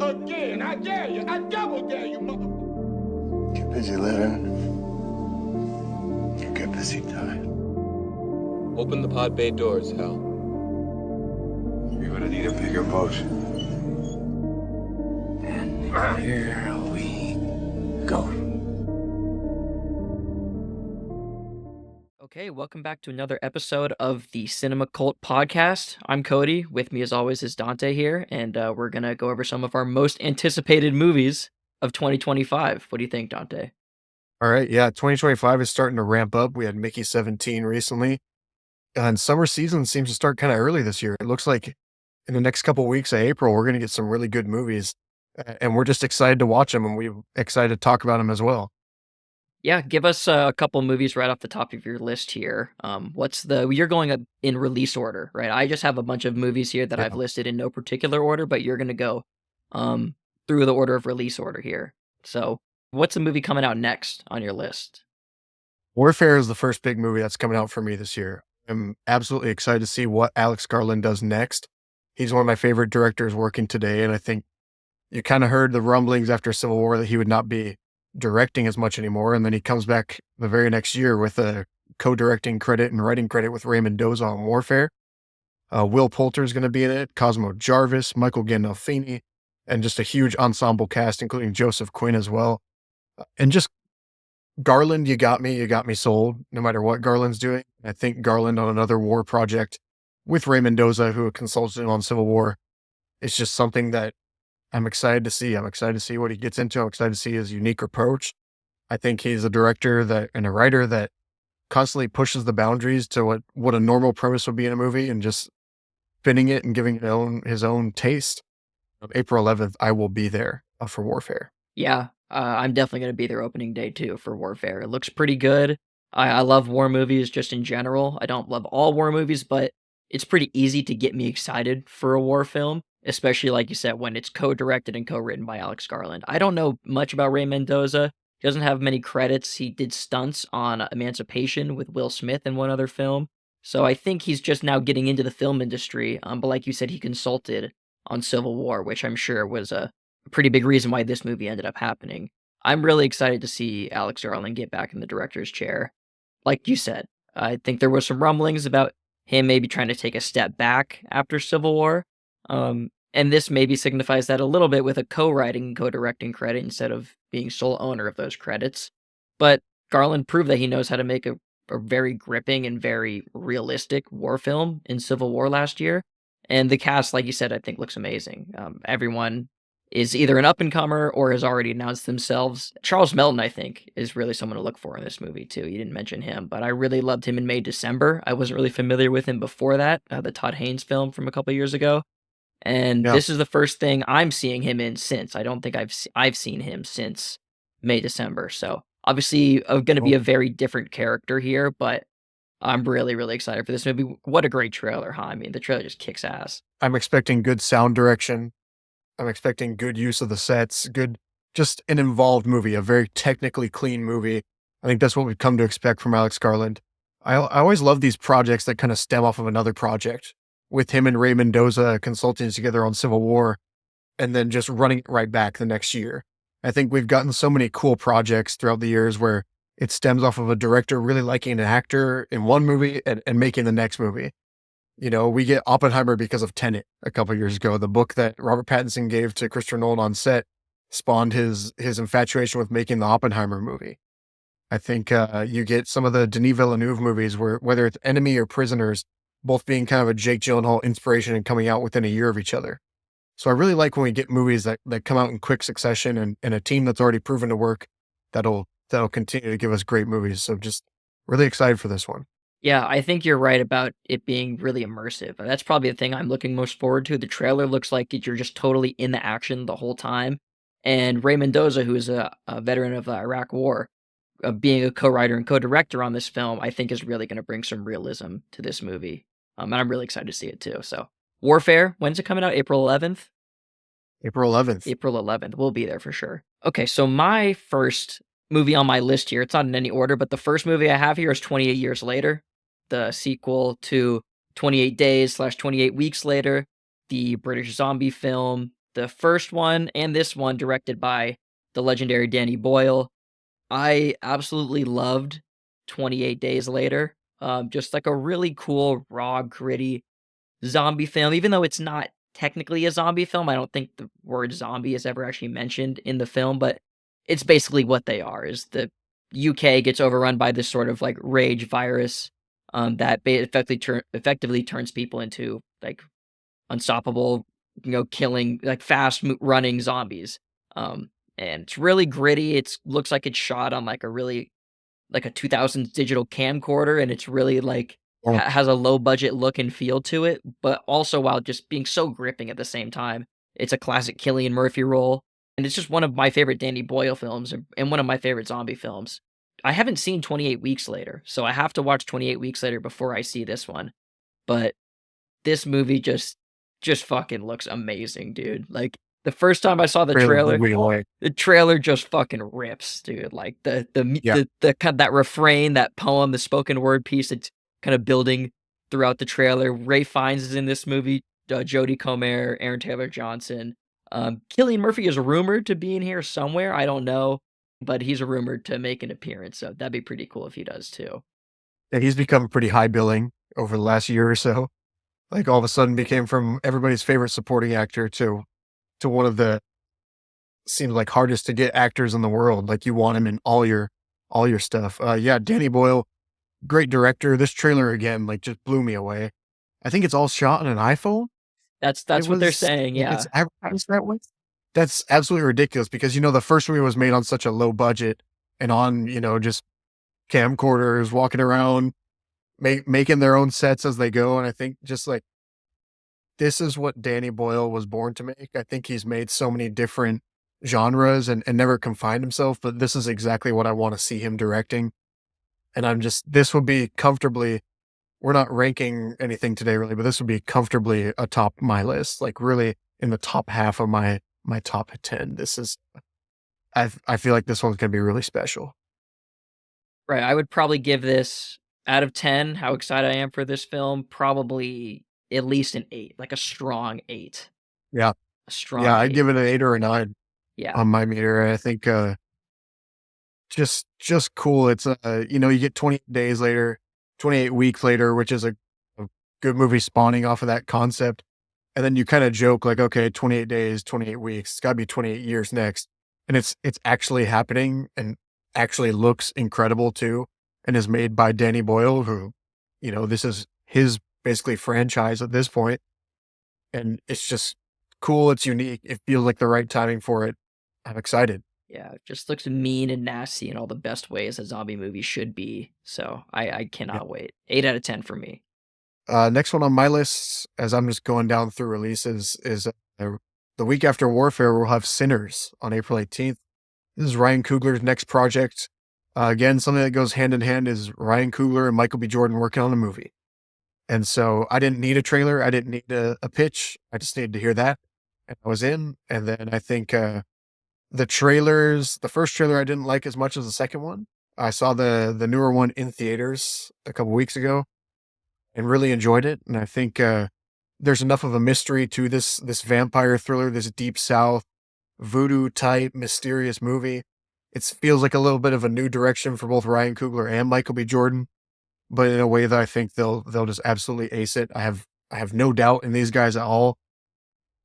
Again, I dare you. I double dare you, mother. Get busy living. You get busy dying. Open the pod bay doors, Hal. You're gonna need a bigger boat. And here we go. Okay, welcome back to another episode of the Cinema Cult Podcast. I'm Cody. With me, as always, is Dante here, and we're going to go over some of our most anticipated movies of 2025. What do you think, Dante? All right, yeah, 2025 is starting to ramp up. We had Mickey 17 recently, and summer season seems to start kind of early this year. It looks like in the next couple weeks of April, we're going to get some really good movies, and we're just excited to watch them, and we're excited to talk about them as well. Yeah, give us a couple movies right off the top of your list here. You're going in release order, right? I just have a bunch of movies here that I've listed in no particular order, but you're going to go through the order of release order here. So what's the movie coming out next on your list? Warfare is the first big movie that's coming out for me this year. I'm absolutely excited to see what Alex Garland does next. He's one of my favorite directors working today, and I think you kind of heard the rumblings after Civil War that he would not be directing as much anymore, and then he comes back the very next year with a co-directing credit and writing credit with Ray Mendoza on Warfare. Will Poulter is going to be in it, Cosmo Jarvis, Michael Gandolfini, and just a huge ensemble cast, including Joseph Quinn as well. And just Garland, you got me sold, no matter what Garland's doing. I think Garland on another war project with Ray Mendoza, who consulted him on Civil War, it's just something that I'm excited to see. I'm excited to see what he gets into. I'm excited to see his unique approach. I think he's a director and a writer that constantly pushes the boundaries to what a normal premise would be in a movie and just spinning it and giving it his own taste. April 11th, I will be there for Warfare. Yeah, I'm definitely going to be there opening day too for Warfare. It looks pretty good. I love war movies just in general. I don't love all war movies, but it's pretty easy to get me excited for a war film, especially like you said, when it's co-directed and co-written by Alex Garland. I don't know much about Ray Mendoza. He doesn't have many credits. He did stunts on Emancipation with Will Smith and one other film. So I think he's just now getting into the film industry. But like you said, he consulted on Civil War, which I'm sure was a pretty big reason why this movie ended up happening. I'm really excited to see Alex Garland get back in the director's chair. Like you said, I think there were some rumblings about him maybe trying to take a step back after Civil War. And this maybe signifies that a little bit with a co-writing and co-directing credit instead of being sole owner of those credits. But Garland proved that he knows how to make a very gripping and very realistic war film in Civil War last year. And the cast, like you said, I think looks amazing. Everyone is either an up-and-comer or has already announced themselves. Charles Melton, I think, is really someone to look for in this movie, too. You didn't mention him, but I really loved him in May, December. I wasn't really familiar with him before that, the Todd Haynes film from a couple years ago. And this is the first thing I'm seeing him in since. I don't think I've seen him since May, December. So obviously going to be a very different character here, but I'm really, really excited for this movie. What a great trailer, huh? I mean, the trailer just kicks ass. I'm expecting good sound direction. I'm expecting good use of the sets, just an involved movie, a very technically clean movie. I think that's what we've come to expect from Alex Garland. I always love these projects that kind of stem off of another project, with him and Ray Mendoza consulting together on Civil War and then just running it right back the next year. I think we've gotten so many cool projects throughout the years where it stems off of a director really liking an actor in one movie and making the next movie. You know, we get Oppenheimer because of Tenet a couple of years ago. The book that Robert Pattinson gave to Christopher Nolan on set spawned his infatuation with making the Oppenheimer movie. I think you get some of the Denis Villeneuve movies where, whether it's Enemy or Prisoners, both being kind of a Jake Gyllenhaal inspiration and coming out within a year of each other. So I really like when we get movies that come out in quick succession and a team that's already proven to work that'll continue to give us great movies. So just really excited for this one. Yeah, I think you're right about it being really immersive. That's probably the thing I'm looking most forward to. The trailer looks like you're just totally in the action the whole time. And Ray Mendoza, who is a veteran of the Iraq War, being a co-writer and co-director on this film, I think is really going to bring some realism to this movie. And I'm really excited to see it too. So Warfare, when's it coming out? April 11th? April 11th. April 11th. We'll be there for sure. Okay, so my first movie on my list here, it's not in any order, but the first movie I have here is 28 Years Later, the sequel to 28 Days / 28 Weeks Later, the British zombie film the first one and this one directed by the legendary Danny Boyle. I absolutely loved 28 Days Later. Just like a really cool, raw, gritty zombie film. Even though it's not technically a zombie film, I don't think the word zombie is ever actually mentioned in the film, but it's basically what they are. Is the UK gets overrun by this sort of like rage virus that effectively turns people into like unstoppable, killing like running zombies. And it's really gritty. It looks like it's shot on like a really like a 2000s digital camcorder, and it's really like Oh, has a low budget look and feel to it, but also while just being so gripping at the same time. It's a classic Cillian Murphy role, and it's just one of my favorite Danny Boyle films and one of my favorite zombie films. I haven't seen 28 Weeks Later, so I have to watch 28 Weeks Later before I see this one. But this movie just fucking looks amazing, dude. Like the first time I saw the really trailer, blew me away. the trailer just fucking rips, dude. Like Yeah. the kind of that refrain, that poem, the spoken word piece that's kind of building throughout the trailer. Ray Fiennes is in this movie. Jodie Comer, Aaron Taylor Johnson. Cillian Murphy is rumored to be in here somewhere. I don't know, but he's rumored to make an appearance, so that'd be pretty cool if he does too. And he's become pretty high billing over the last year or so. Like all of a sudden became from everybody's favorite supporting actor to one of the seems like hardest to get actors in the world. Like you want him in all your stuff. Yeah, Danny Boyle, great director. This trailer again, like just blew me away. I think it's all shot on an iPhone. That's It what they're was saying. like Yeah, it's advertised that way. That's absolutely ridiculous because the first movie was made on such a low budget and on just camcorders walking around making their own sets as they go. And I think just like this is what Danny Boyle was born to make. I think he's made so many different genres and never confined himself, but this is exactly what I want to see him directing. And this would be comfortably, we're not ranking anything today really, but this would be comfortably atop my list, like really in the top half of my top 10. I feel like this one's going to be really special. right. I would probably give this out of 10. How excited I am for this film, probably at least an 8, like a strong 8. Yeah. A strong Yeah. I'd 8. give it an 8 or a 9 Yeah. on my meter. I think, just cool. It's you get 28 weeks later, which is a good movie spawning off of that concept. And then you kind of joke like, okay, 28 days, 28 weeks, it's gotta be 28 years next. And it's actually happening and actually looks incredible too. And is made by Danny Boyle, who, this is his basically franchise at this point. And it's just cool. It's unique. It feels like the right timing for it. I'm excited. Yeah, it just looks mean and nasty in all the best ways a zombie movie should be. So I Yeah. cannot wait. 8 out of 10 for me. Next one on my list, as I'm just going down through releases, is the week after Warfare, we'll have Sinners on April 18th. This is Ryan Coogler's next project. Again, something that goes hand in hand is Ryan Coogler and Michael B. Jordan working on a movie. And so I didn't need a trailer. I didn't need a pitch. I just needed to hear that. And I was in. And then I think the first trailer I didn't like as much as the second one. I saw the newer one in theaters a couple weeks ago and really enjoyed it. And I think there's enough of a mystery to this vampire thriller, this deep south voodoo type mysterious movie. It feels like a little bit of a new direction for both Ryan Coogler and Michael B. Jordan, but in a way that I think they'll just absolutely ace it. I have no doubt in these guys at all.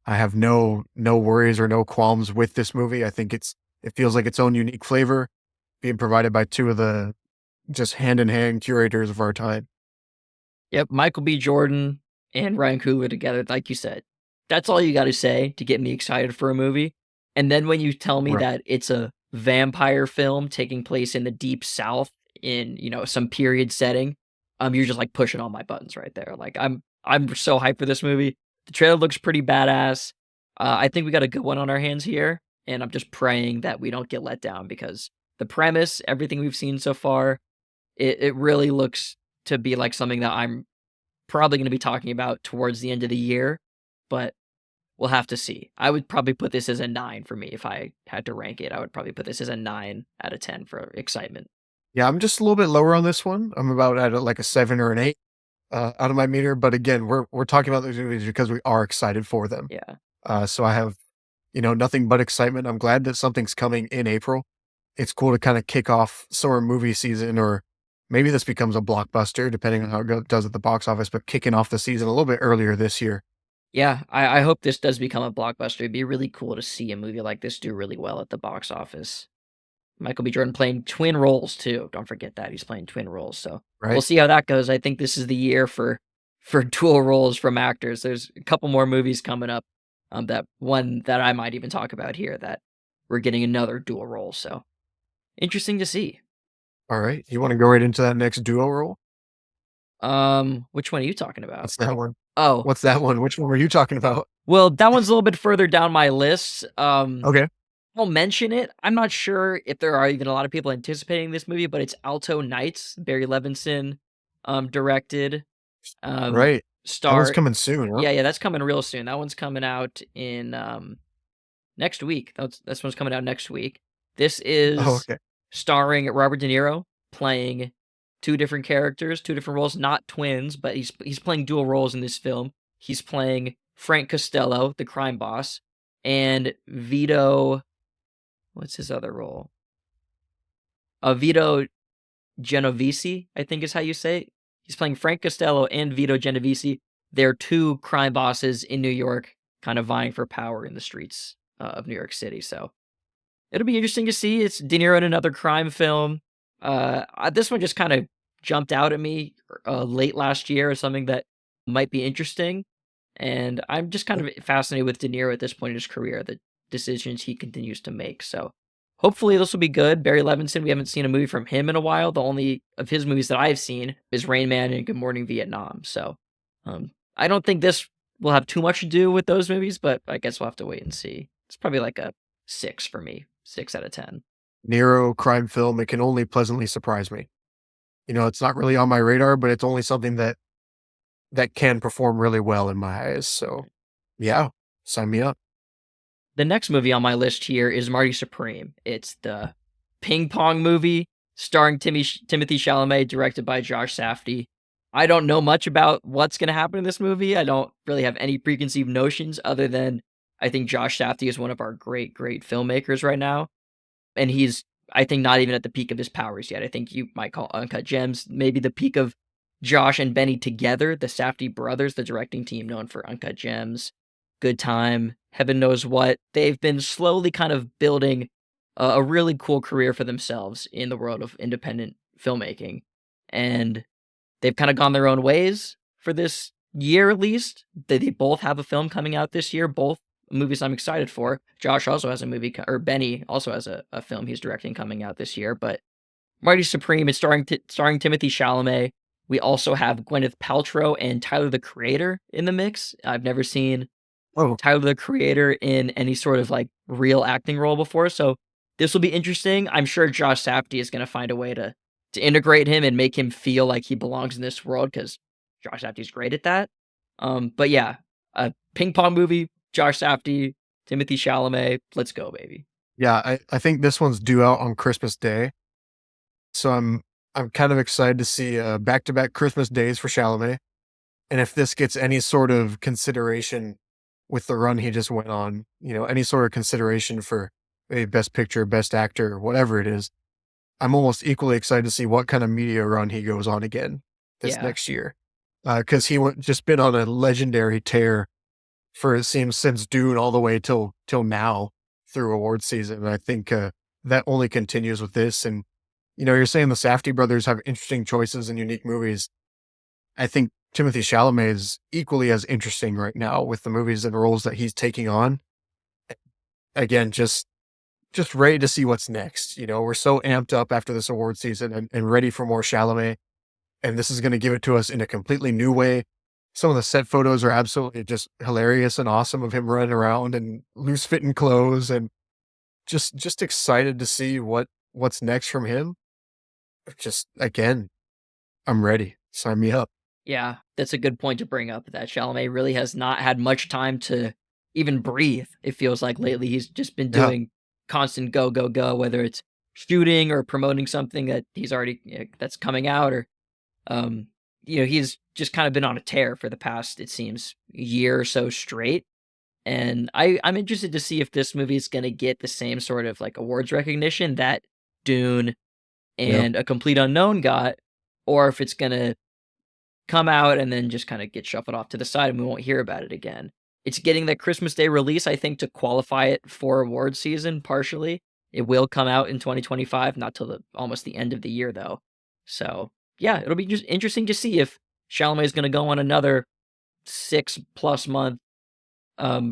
I have no worries or no qualms with this movie. I think it feels like its own unique flavor being provided by two of the just hand in hand curators of our time. Yep, Michael B. Jordan and Ryan Coogler together, like you said. That's all you got to say to get me excited for a movie. And then when you tell me Right. that it's a vampire film taking place in the deep south in, some period setting, you're just like pushing all my buttons right there. Like I'm so hyped for this movie. The trailer looks pretty badass. I think we got a good one on our hands here, and I'm just praying that we don't get let down because the premise, everything we've seen so far, it really looks to be like something that I'm probably going to be talking about towards the end of the year, but we'll have to see. I would probably put this as a 9 for me. If I had to rank it, I would probably put this as a 9 out of 10 for excitement. Yeah, I'm just a little bit lower on this one. I'm about at like a 7 or an 8 out of my meter. But again, we're talking about these movies because we are excited for them. Yeah. So I have nothing but excitement. I'm glad that something's coming in April. It's cool to kind of kick off summer movie season, or maybe this becomes a blockbuster depending on how it does at the box office, but kicking off the season a little bit earlier this year. Yeah, I hope this does become a blockbuster. It'd be really cool to see a movie like this do really well at the box office. Michael B. Jordan playing twin roles too. Don't forget that he's playing twin roles. So we'll Right? see how that goes. I think this is the year for dual roles from actors. There's a couple more movies coming up. That one that I might even talk about here that we're getting another dual role. So interesting to see. All right. You want to go right into that next duo role? Which one are you talking about? What's that one? Oh, What's that one? Which one were you talking about? well, that one's a little bit further down my list. Okay. I'll mention it. I'm not sure if there are even a lot of people anticipating this movie, but it's Alto Nights. Barry Levinson, directed. Um, Right. That one's star. coming soon, huh? Yeah, that's coming real soon. That one's coming out in next week. This one's coming out next week. This Oh, is okay. starring Robert De Niro playing two different characters, two different roles, not twins, but he's playing dual roles in this film. He's playing Frank Costello, the crime boss, and Vito. What's his other role? Vito Genovese, I think is how you say it. He's playing Frank Costello and Vito Genovese. They're two crime bosses in New York, kind of vying for power in the streets of New York City. So it'll be interesting to see. It's De Niro in another crime film. This one just kind of jumped out at me late last year as something that might be interesting. And I'm just kind of fascinated with De Niro at this point in his career, the decisions he continues to make. So hopefully this will be good. Barry Levinson, we haven't seen a movie from him in a while. The only of his movies that I've seen is Rain Man and Good Morning Vietnam. So I don't think this will have too much to do with those movies, but I guess we'll have to wait and see. It's probably like a 6 for me, 6 out of 10. Nero crime film, it can only pleasantly surprise me. It's not really on my radar, but it's only something that can perform really well in my eyes. So, yeah, sign me up. The next movie on my list here is Marty Supreme. It's the ping pong movie starring Timothy Chalamet, directed by Josh Safdie. I don't know much about what's going to happen in this movie. I don't really have any preconceived notions other than I think Josh Safdie is one of our great filmmakers right now. And he's, I think, not even at the peak of his powers yet. I think you might call Uncut Gems maybe the peak of Josh and Benny together, the Safdie brothers, the directing team known for Uncut Gems, Good Time, Heaven Knows What. They've been slowly kind of building a really cool career for themselves in the world of independent filmmaking. And they've kind of gone their own ways for this year, at least. They both have a film coming out this year, both movies I'm excited for. Josh also has a movie, or Benny also has a film he's directing coming out this year. But Marty Supreme is starring Timothy Chalamet. We also have Gwyneth Paltrow and Tyler, the Creator, in the mix. I've never seen Oh, Tyler, the Creator, in any sort of like real acting role before, so this will be interesting. I'm sure Josh Safdie is going to find a way to integrate him and make him feel like he belongs in this world, because Josh Safdie's great at that. But yeah, a ping pong movie, Josh Safdie, Timothy Chalamet. Let's go, baby. yeah, I think this one's due out on Christmas Day. So I'm kind of excited to see back-to-back Christmas days for Chalamet. And if this gets any sort of consideration with the run he just went on, any sort of consideration for a best picture, best actor, whatever it is, I'm almost equally excited to see what kind of media run he goes on again this Yeah. next year. Because just been on a legendary tear for, it seems, since Dune all the way till now through award season. And I think that only continues with this. And, you're saying the Safdie brothers have interesting choices and unique movies. I think Timothy Chalamet is equally as interesting right now with the movies and roles that he's taking on. Again, just ready to see what's next. We're so amped up after this award season and ready for more Chalamet. And this is going to give it to us in a completely new way. Some of the set photos are absolutely just hilarious and awesome of him running around in loose fitting clothes, and just excited to see what's next from him. Just, again, I'm ready. Sign me up. Yeah, that's a good point to bring up, that Chalamet really has not had much time to even breathe. It feels like lately he's just been Yeah. doing constant go, go, go, whether it's shooting or promoting something that he's already, that's coming out, or, he's just kind of been on a tear for the past, it seems, year or so straight. And I'm interested to see if this movie is going to get the same sort of like awards recognition that Dune Yeah. and A Complete Unknown got, or if it's going to come out and then just kind of get shuffled off to the side and we won't hear about it again. It's getting that Christmas Day release, I think, to qualify it for award season partially. It will come out in 2025, not till almost the end of the year though. So yeah, it'll be just interesting to see if Chalamet is going to go on another 6+ month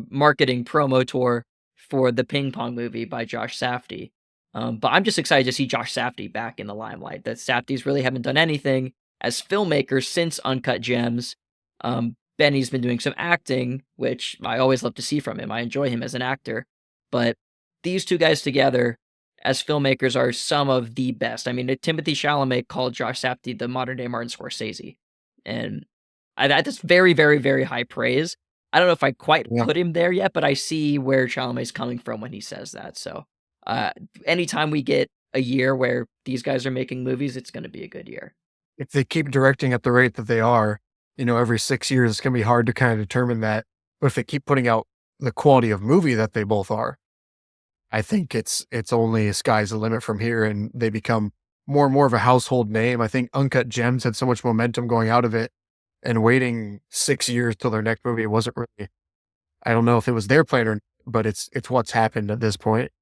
marketing promo tour for the Ping Pong movie by Josh Safdie. But I'm just excited to see Josh Safdie back in the limelight. That Safdies really haven't done anything as filmmakers since Uncut Gems. Benny's been doing some acting, which I always love to see from him. I enjoy him as an actor. But these two guys together as filmmakers are some of the best. I mean, Timothy Chalamet called Josh Safdie the modern day Martin Scorsese. And that's very, very, very high praise. I don't know if I quite put him there yet, but I see where Chalamet's coming from when he says that. So anytime we get a year where these guys are making movies, it's going to be a good year. If they keep directing at the rate that they are, every 6 years, it's going to be hard to kind of determine that. But if they keep putting out the quality of movie that they both are, I think it's only sky's the limit from here, and they become more and more of a household name. I think Uncut Gems had so much momentum going out of it, and waiting 6 years till their next movie, it wasn't really, I don't know if it was their plan or not, but it's what's happened at this point.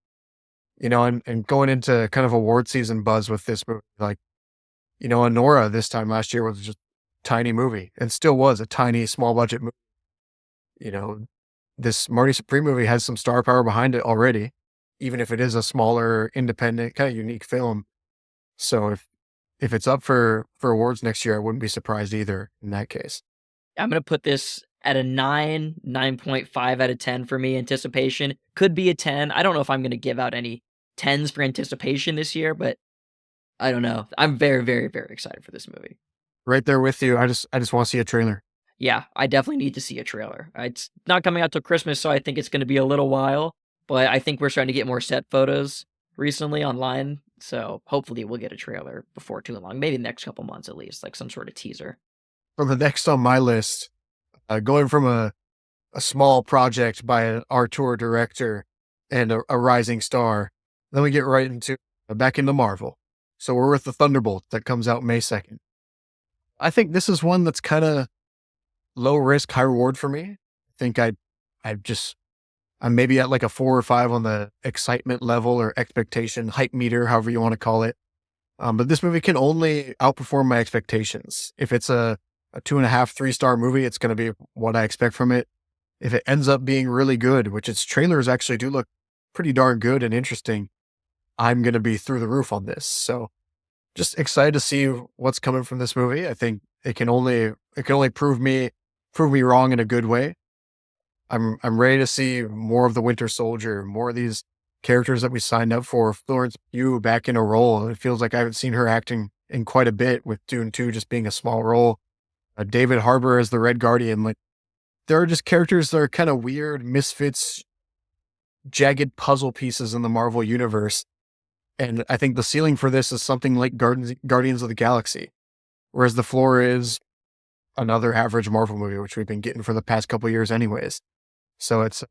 And going into kind of award season buzz with this movie, like, Anora this time last year was just a tiny movie, and still was a tiny, small budget movie. This Marty Supreme movie has some star power behind it already, even if it is a smaller, independent, kind of unique film. So if it's up for awards next year, I wouldn't be surprised either in that case. I'm going to put this at a 9.5 out of 10 for me. Anticipation could be a 10. I don't know if I'm going to give out any 10s for anticipation this year, but I don't know. I'm very, very, very excited for this movie. Right there with you. I just want to see a trailer. Yeah, I definitely need to see a trailer. It's not coming out till Christmas, so I think it's going to be a little while, but I think we're starting to get more set photos recently online, so hopefully we'll get a trailer before too long, maybe the next couple months at least, like some sort of teaser. For the next on my list, going from a small project by an auteur director and a rising star, then we get right into back into Marvel. So we're with the Thunderbolt that comes out May 2nd. I think this is one that's kind of low risk, high reward for me. I think I'm maybe at like a 4 or 5 on the excitement level or expectation, hype meter, however you want to call it. But this movie can only outperform my expectations. If it's a 2.5, 3-star movie, it's going to be what I expect from it. If it ends up being really good, which its trailers actually do look pretty darn good and interesting, I'm going to be through the roof on this. So just excited to see what's coming from this movie. I think it can only prove me wrong in a good way. I'm ready to see more of the Winter Soldier, more of these characters that we signed up for. Florence Pugh back in a role. It feels like I haven't seen her acting in quite a bit, with Dune 2 just being a small role. David Harbour as the Red Guardian. Like, there are just characters that are kind of weird, misfits, jagged puzzle pieces in the Marvel universe. And I think the ceiling for this is something like Guardians of the Galaxy, whereas the floor is another average Marvel movie, which we've been getting for the past couple of years anyways. So it's a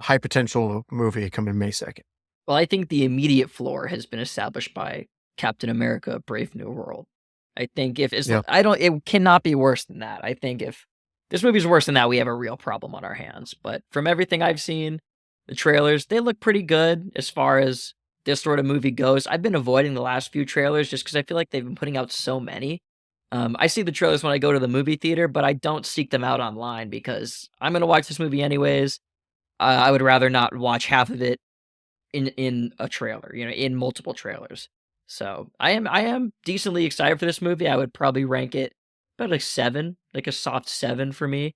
high potential movie coming May 2nd. Well, I think the immediate floor has been established by Captain America: Brave New World. I think it cannot be worse than that. I think if this movie's worse than that, we have a real problem on our hands. But from everything I've seen, the trailers, they look pretty good as far as this sort of movie goes. I've been avoiding the last few trailers just because I feel like they've been putting out so many. I see the trailers when I go to the movie theater, but I don't seek them out online because I'm going to watch this movie anyways. I would rather not watch half of it in a trailer, in multiple trailers. So I am decently excited for this movie. I would probably rank it about like 7, like a soft 7 for me.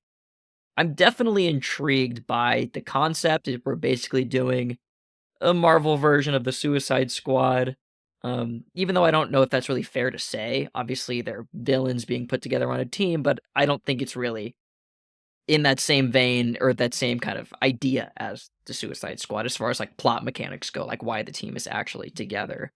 I'm definitely intrigued by the concept. We're basically doing a Marvel version of the Suicide Squad. Even though I don't know if that's really fair to say. Obviously, they're villains being put together on a team, but I don't think it's really in that same vein or that same kind of idea as the Suicide Squad as far as like plot mechanics go, like why the team is actually together.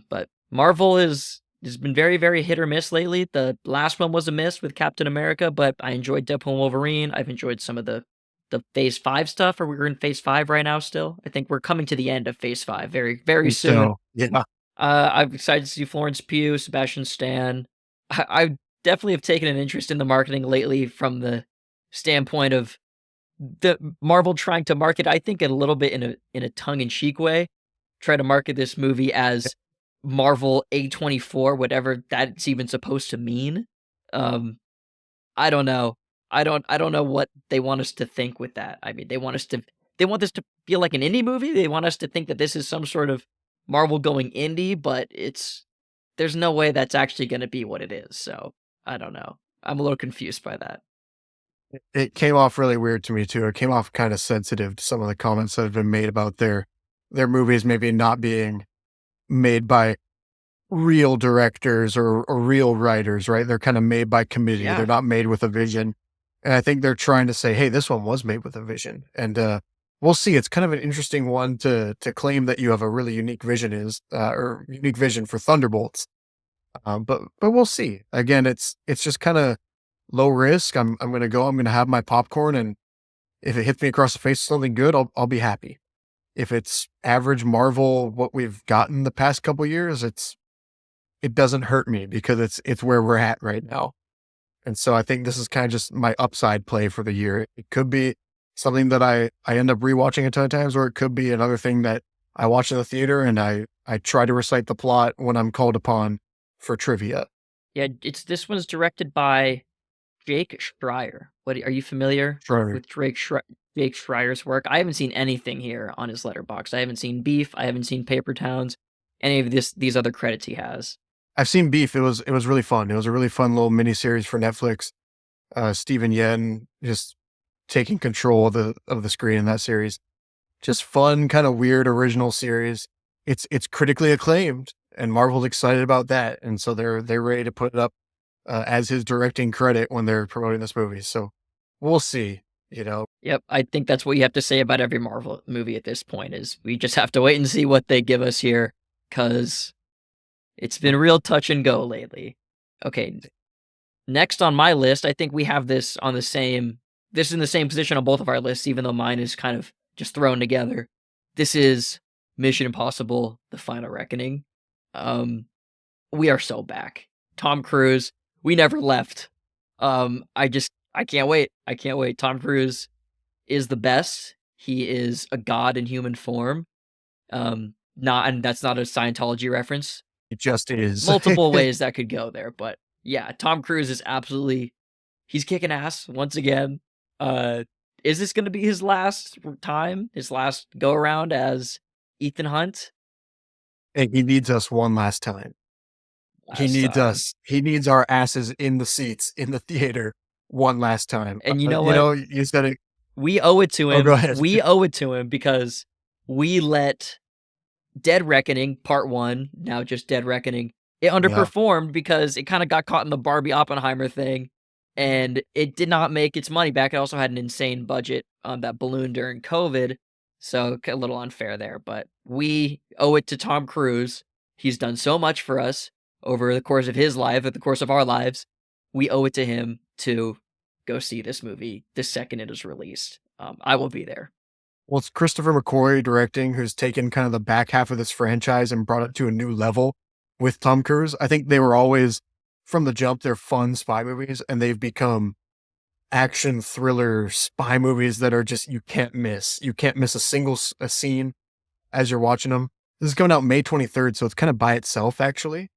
But Marvel has been very, very hit or miss lately. The last one was a miss with Captain America, but I enjoyed Deadpool and Wolverine. I've enjoyed some of the the Phase 5 stuff, or we're in Phase 5 right now still. I think we're coming to the end of Phase 5 very, very soon. So, yeah. I'm excited to see Florence Pugh, Sebastian Stan. I definitely have taken an interest in the marketing lately from the standpoint of the Marvel trying to market, I think, a little bit in a tongue-in-cheek way, try to market this movie as Marvel A24, whatever that's even supposed to mean. I don't know. I don't know what they want us to think with that. I mean, they want this to feel like an indie movie. They want us to think that this is some sort of Marvel going indie, but there's no way that's actually going to be what it is. So I don't know. I'm a little confused by that. It came off really weird to me too. It came off kind of sensitive to some of the comments that have been made about their movies maybe not being made by real directors or real writers, right? They're kind of made by committee. Yeah. They're not made with a vision. And I think they're trying to say, hey, this one was made with a vision. And we'll see. It's kind of an interesting one to claim that you have a really unique vision or unique vision for Thunderbolts. But we'll see. Again, it's just kind of low risk. I'm going to have my popcorn, and if it hits me across the face with something good, I'll be happy. If it's average Marvel, what we've gotten the past couple years, it doesn't hurt me because it's where we're at right now. And so I think this is kind of just my upside play for the year. It could be something that I end up rewatching a ton of times, or it could be another thing that I watch in the theater and I try to recite the plot when I'm called upon for trivia. Yeah, this one's directed by Jake Schreier. Are you familiar with Jake Schreier's work? I haven't seen anything here on his Letterboxd. I haven't seen Beef. I haven't seen Paper Towns. Any of these other credits he has. I've seen Beef. It was really fun. It was a really fun little miniseries for Netflix. Steven Yeun just taking control of the screen in that series. Just fun, kind of weird, original series. It's critically acclaimed, and Marvel's excited about that, and so they're ready to put it up as his directing credit when they're promoting this movie. So we'll see. Yep, I think that's what you have to say about every Marvel movie at this point. Is we just have to wait and see what they give us here, because it's been real touch and go lately. Okay, next on my list, I think we have this in the same position on both of our lists, even though mine is kind of just thrown together. This is Mission Impossible: The Final Reckoning. We are so back. Tom Cruise, we never left. I can't wait. I can't wait. Tom Cruise is the best. He is a god in human form. And that's not a Scientology reference. It just is. Multiple ways that could go there, but yeah, Tom Cruise is he's kicking ass once again. Is this going to be his last time, his last go around as Ethan Hunt? And he needs us one last time. He needs us. He needs our asses in the seats in the theater one last time. And you know what? You said it. We owe it to him. Go ahead. We owe it to him because we let Dead Reckoning Part 1, now just Dead Reckoning, it underperformed because it kind of got caught in the Barbie Oppenheimer thing, and it did not make its money back. It also had an insane budget that ballooned during COVID, so a little unfair there. But we owe it to Tom Cruise. He's done so much for us over the course of his life, at the course of our lives. We owe it to him to go see this movie the second it is released. I will be there. Well, it's Christopher McQuarrie directing, who's taken kind of the back half of this franchise and brought it to a new level with Tom Cruise. I think they were always, from the jump, they're fun spy movies, and they've become action thriller spy movies that are just, you can't miss. You can't miss a scene as you're watching them. This is coming out May 23rd, so it's kind of by itself, actually.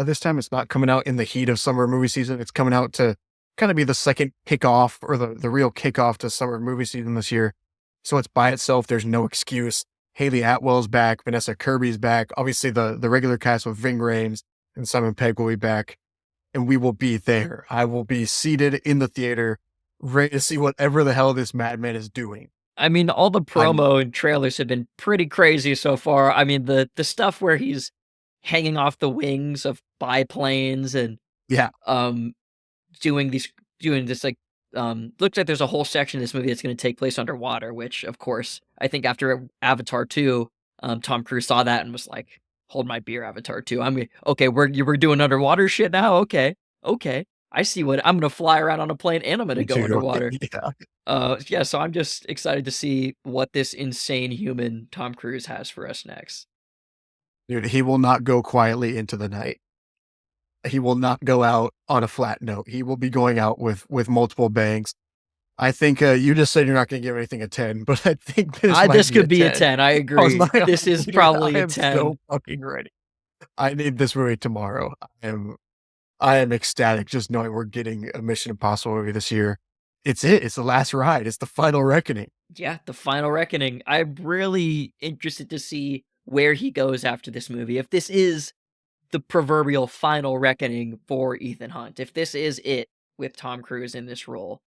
This time it's not coming out in the heat of summer movie season. It's coming out to kind of be the second kickoff, or the real kickoff to summer movie season this year. So it's by itself. There's no excuse. Haley Atwell's back. Vanessa Kirby's back. Obviously, the regular cast with Ving Rhames and Simon Pegg will be back. And we will be there. I will be seated in the theater, ready to see whatever the hell this madman is doing. I mean, all the promo and trailers have been pretty crazy so far. I mean, the stuff where he's hanging off the wings of biplanes and doing this like looks like there's a whole section of this movie that's going to take place underwater, which of course I think after Avatar 2, Tom Cruise saw that and was like, hold my beer, Avatar 2. Okay, we're doing underwater shit now. Okay. I see what I'm gonna fly around on a plane and I'm gonna go Dude, underwater. yeah. Yeah, so I'm just excited to see what this insane human Tom Cruise has for us next. Dude, he will not go quietly into the night. He will not go out on a flat note. He will be going out with multiple bangs. I think, you just said you're not gonna give anything a 10, but I think this might This be a could be a 10. 10, I Cause agree. This is dude, probably I a am 10. so fucking ready. I need this movie tomorrow. I am ecstatic just knowing we're getting a Mission Impossible movie this year. It's it. It's the last ride. It's the final reckoning. Yeah, the final reckoning. I'm really interested to see where he goes after this movie. If this is the proverbial final reckoning for Ethan Hunt, if this is it with Tom Cruise in this role,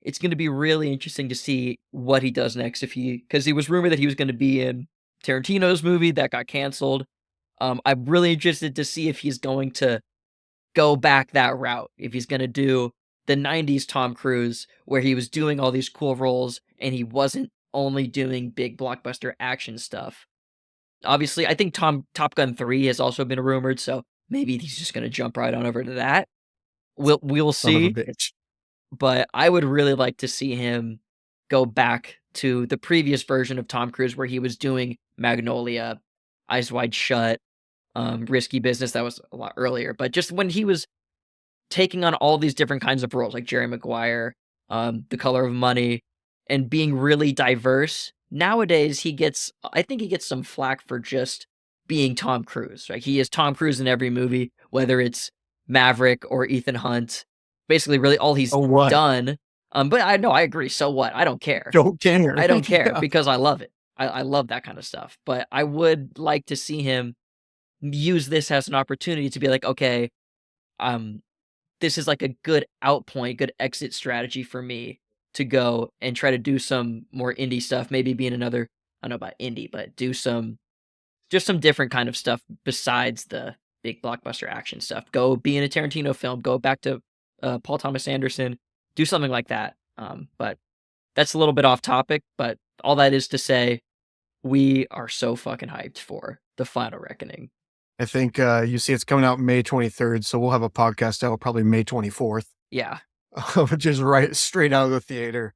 it's going to be really interesting to see what he does next. Because he was rumored that he was going to be in Tarantino's movie that got canceled. I'm really interested to see if he's going to go back that route. If he's going to do the 90s Tom Cruise where he was doing all these cool roles and he wasn't only doing big blockbuster action stuff. Obviously, I think Top Gun 3 has also been rumored, so maybe he's just going to jump right on over to that. We'll Son of a see, bitch. but I would really like to see him go back to the previous version of Tom Cruise where he was doing Magnolia, Eyes Wide Shut, Risky Business. That was a lot earlier, but just when he was taking on all these different kinds of roles, like Jerry Maguire, The Color of Money, and being really diverse. Nowadays, I think he gets some flack for just being Tom Cruise. Right? He is Tom Cruise in every movie, whether it's Maverick or Ethan Hunt. Basically, really all he's So what? done. But I know I agree. So what? I don't care. Don't care. I don't care Yeah. because I love it. I love that kind of stuff. But I would like to see him use this as an opportunity to be like, okay, this is like a good out point, good exit strategy for me to go and try to do some more indie stuff. Maybe be in another, I don't know about indie, but do just some different kind of stuff besides the big blockbuster action stuff. Go be in a Tarantino film. Go back to Paul Thomas Anderson. Do something like that. But that's a little bit off topic. But all that is to say, we are so fucking hyped for the final reckoning. I think, you see it's coming out May 23rd, so we'll have a podcast out probably May 24th, Yeah. which is right straight out of the theater,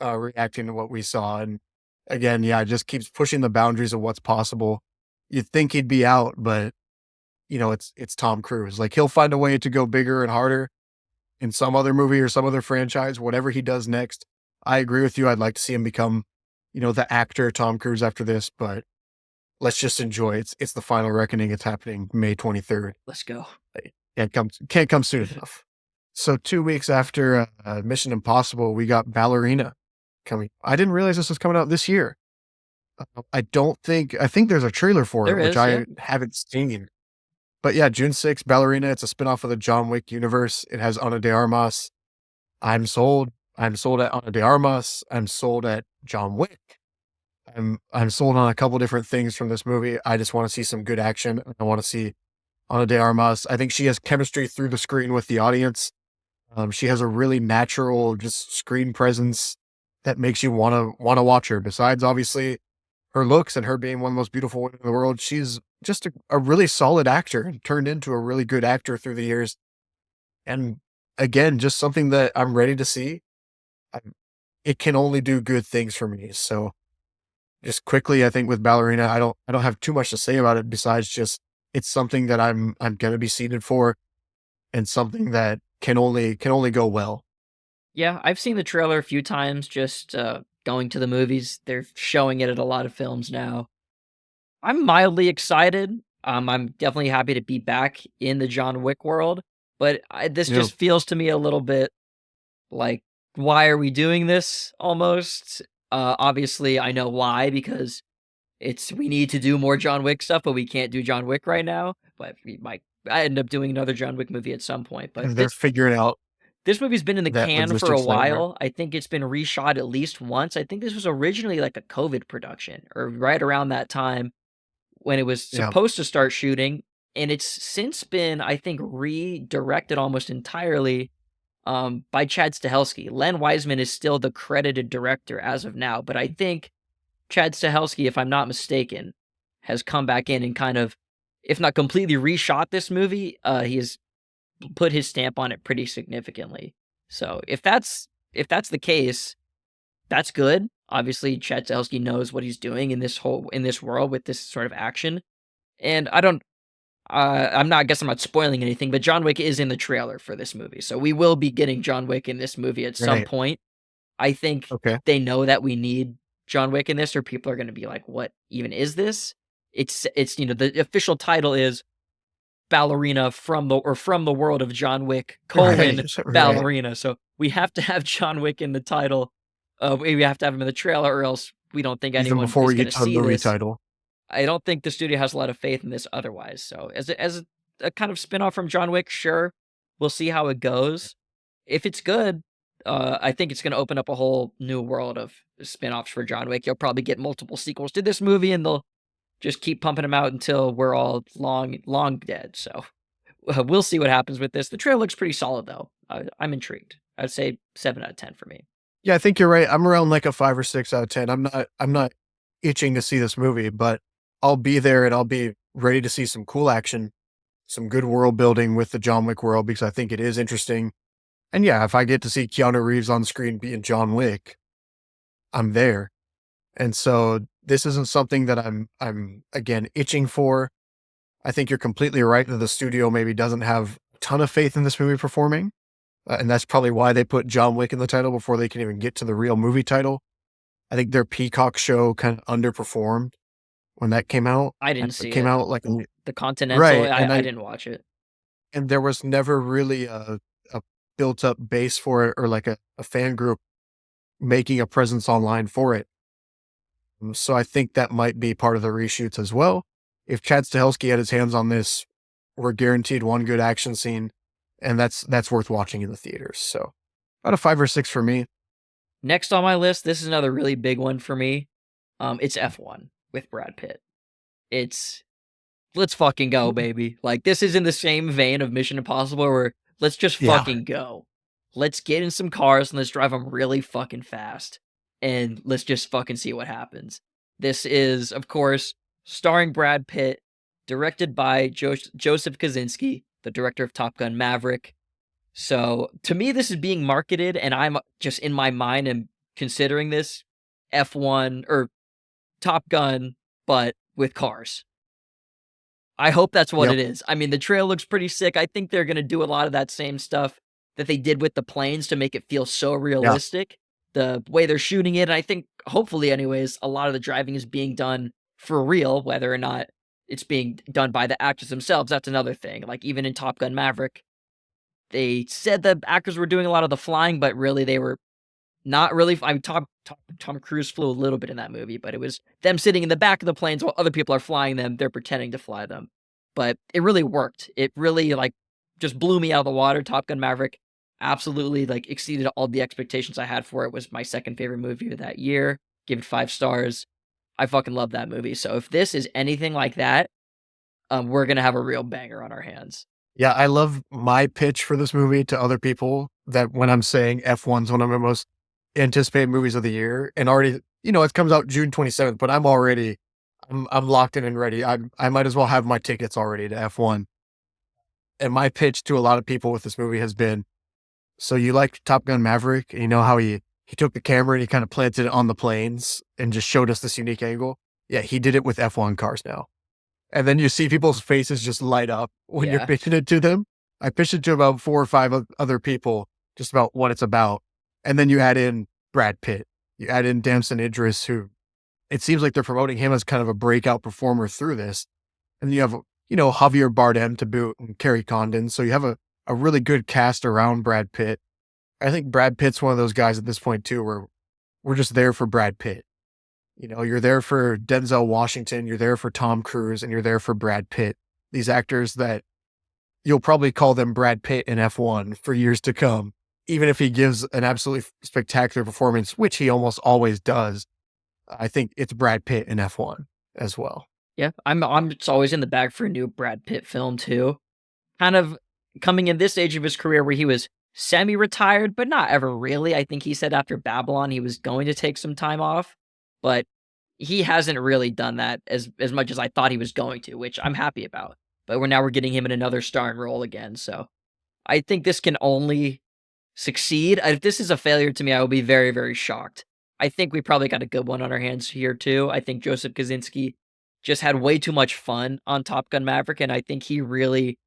reacting to what we saw. And again, yeah, it just keeps pushing the boundaries of what's possible. You'd think he'd be out, but it's Tom Cruise. Like he'll find a way to go bigger and harder in some other movie or some other franchise, whatever he does next. I agree with you. I'd like to see him become, the actor Tom Cruise after this, but let's just enjoy it. It's the final reckoning. It's happening May 23rd. Let's go. Can't come soon enough. So 2 weeks after Mission Impossible, we got Ballerina coming. I didn't realize this was coming out this year. I think there's a trailer for There it, which is, I yeah. haven't seen. But yeah, June 6th, Ballerina. It's a spinoff of the John Wick universe. It has Ana de Armas. I'm sold. I'm sold at Ana de Armas. I'm sold at John Wick. I'm sold on a couple different things from this movie. I just want to see some good action. I want to see Ana de Armas. I think she has chemistry through the screen with the audience. She has a really natural, just screen presence that makes you want to watch her. Besides, obviously, her looks and her being one of the most beautiful women in the world, she's just a really solid actor and turned into a really good actor through the years. And again, just something that I'm ready to see. It can only do good things for me. So just quickly, I think with Ballerina, I don't have too much to say about it besides just it's something that I'm gonna be seated for and something that can only go well. Yeah, I've seen the trailer a few times just going to the movies. They're showing it at a lot of films now. I'm mildly excited. I'm definitely happy to be back in the John Wick world, but this Yeah. just feels to me a little bit like, why are we doing this almost? Obviously, I know why, because we need to do more John Wick stuff, but we can't do John Wick right now. But I end up doing another John Wick movie at some point. But And they're figuring out this movie's been in the that can for a logistics nightmare. while. I think it's been reshot at least once. I think this was originally like a COVID production or right around that time when it was Yeah. supposed to start shooting. And it's since been, I think, redirected almost entirely by Chad Stahelski. Len Wiseman is still the credited director as of now, but I think Chad Stahelski, if I'm not mistaken, has come back in and kind of, if not completely reshot this movie, he has put his stamp on it pretty significantly. So if that's the case, that's good. Obviously, Chad Stahelski knows what he's doing in this world with this sort of action. And I'm not spoiling anything, but John Wick is in the trailer for this movie. So we will be getting John Wick in this movie at some Right. point. I think Okay. they know that we need John Wick in this, or people are going to be like, what even is this? It's the official title is Ballerina from the world of John Wick, Right. Right. Ballerina. So we have to have John Wick in the title. We have to have him in the trailer, or else we don't think Even anyone before is we going get to to the see movie this. title. I don't think the studio has a lot of faith in this otherwise. So as a kind of spin-off from John Wick, sure. We'll see how it goes. If it's good, I think it's going to open up a whole new world of spin-offs for John Wick. You'll probably get multiple sequels to this movie, and they'll just keep pumping them out until we're all long dead. So we'll see what happens with this. The trailer looks pretty solid, though. I'm intrigued. I'd say 7 out of 10 for me. Yeah, I think you're right. I'm around like a 5 or 6 out of 10. I'm not itching to see this movie, but I'll be there and I'll be ready to see some cool action, some good world building with the John Wick world, because I think it is interesting. And yeah, if I get to see Keanu Reeves on screen being John Wick, I'm there. And so this isn't something that I'm again itching for. I think you're completely right that the studio maybe doesn't have a ton of faith in this movie performing. And that's probably why they put John Wick in the title before they can even get to the real movie title. I think their Peacock show kind of underperformed when that came out. I didn't see It came it. out like The Continental, right, I didn't watch it. and there was never really a built up base for it, or like a fan group making a presence online for it. So I think that might be part of the reshoots as well. If Chad Stahelski had his hands on this, we're guaranteed one good action scene, and that's worth watching in the theaters. So about a 5 or 6 for me. Next on my list, this is another really big one for me. It's F1 with Brad Pitt. Let's fucking go, baby. Like, this is in the same vein of Mission Impossible, where let's just Yeah. fucking go. Let's get in some cars and let's drive them really fucking fast. And let's just fucking see what happens. This is, of course, starring Brad Pitt, directed by Joseph Kosinski, the director of Top Gun Maverick. So, to me, this is being marketed, and I'm just in my mind and considering this F1 or Top Gun, but with cars. I hope that's what Yep. it is. I mean, the trail looks pretty sick. I think they're going to do a lot of that same stuff that they did with the planes to make it feel so realistic. The way they're shooting it, and I think, hopefully anyways, a lot of the driving is being done for real, whether or not it's being done by the actors themselves. That's another thing. Like, even in Top Gun Maverick, they said the actors were doing a lot of the flying, but really they were not really. I mean, Tom Cruise flew a little bit in that movie, but it was them sitting in the back of the planes while other people are flying them. They're pretending to fly them, but it really worked. It really just blew me out of the water. Top Gun Maverick absolutely exceeded all the expectations I had for it. It was my second favorite movie of that year. Give it 5 stars. I fucking love that movie. So if this is anything like that, we're gonna have a real banger on our hands. Yeah, I love my pitch for this movie to other people, that when I'm saying F1's one of my most anticipated movies of the year, and already, it comes out June 27th, but I'm locked in and ready. I might as well have my tickets already to F1. And my pitch to a lot of people with this movie has been, so you like Top Gun Maverick, and you know how he took the camera and he kind of planted it on the planes and just showed us this unique angle? Yeah, he did it with F1 cars now. And then you see people's faces just light up when you're Yeah. pitching it to them. I pitched it to about 4 or 5 other people just about what it's about. And then you add in Brad Pitt. You add in Damson Idris, who it seems like they're promoting him as kind of a breakout performer through this. And you have, Javier Bardem to boot, and Kerry Condon. So you have a really good cast around Brad Pitt. I think Brad Pitt's one of those guys at this point too, where we're just there for Brad Pitt. You're there for Denzel Washington, you're there for Tom Cruise, and you're there for Brad Pitt. These actors that you'll probably call them Brad Pitt in F1 for years to come, even if he gives an absolutely spectacular performance, which he almost always does. I think it's Brad Pitt in F1 as well. Yeah, I'm just always in the bag for a new Brad Pitt film too. Kind of coming in this stage of his career where he was semi-retired, but not ever really. I think he said after Babylon he was going to take some time off, but he hasn't really done that as much as I thought he was going to, which I'm happy about. But we're getting him in another starring role again, so I think this can only succeed. If this is a failure to me, I will be very, very shocked. I think we probably got a good one on our hands here too. I think Joseph Kosinski just had way too much fun on Top Gun Maverick, and I think he really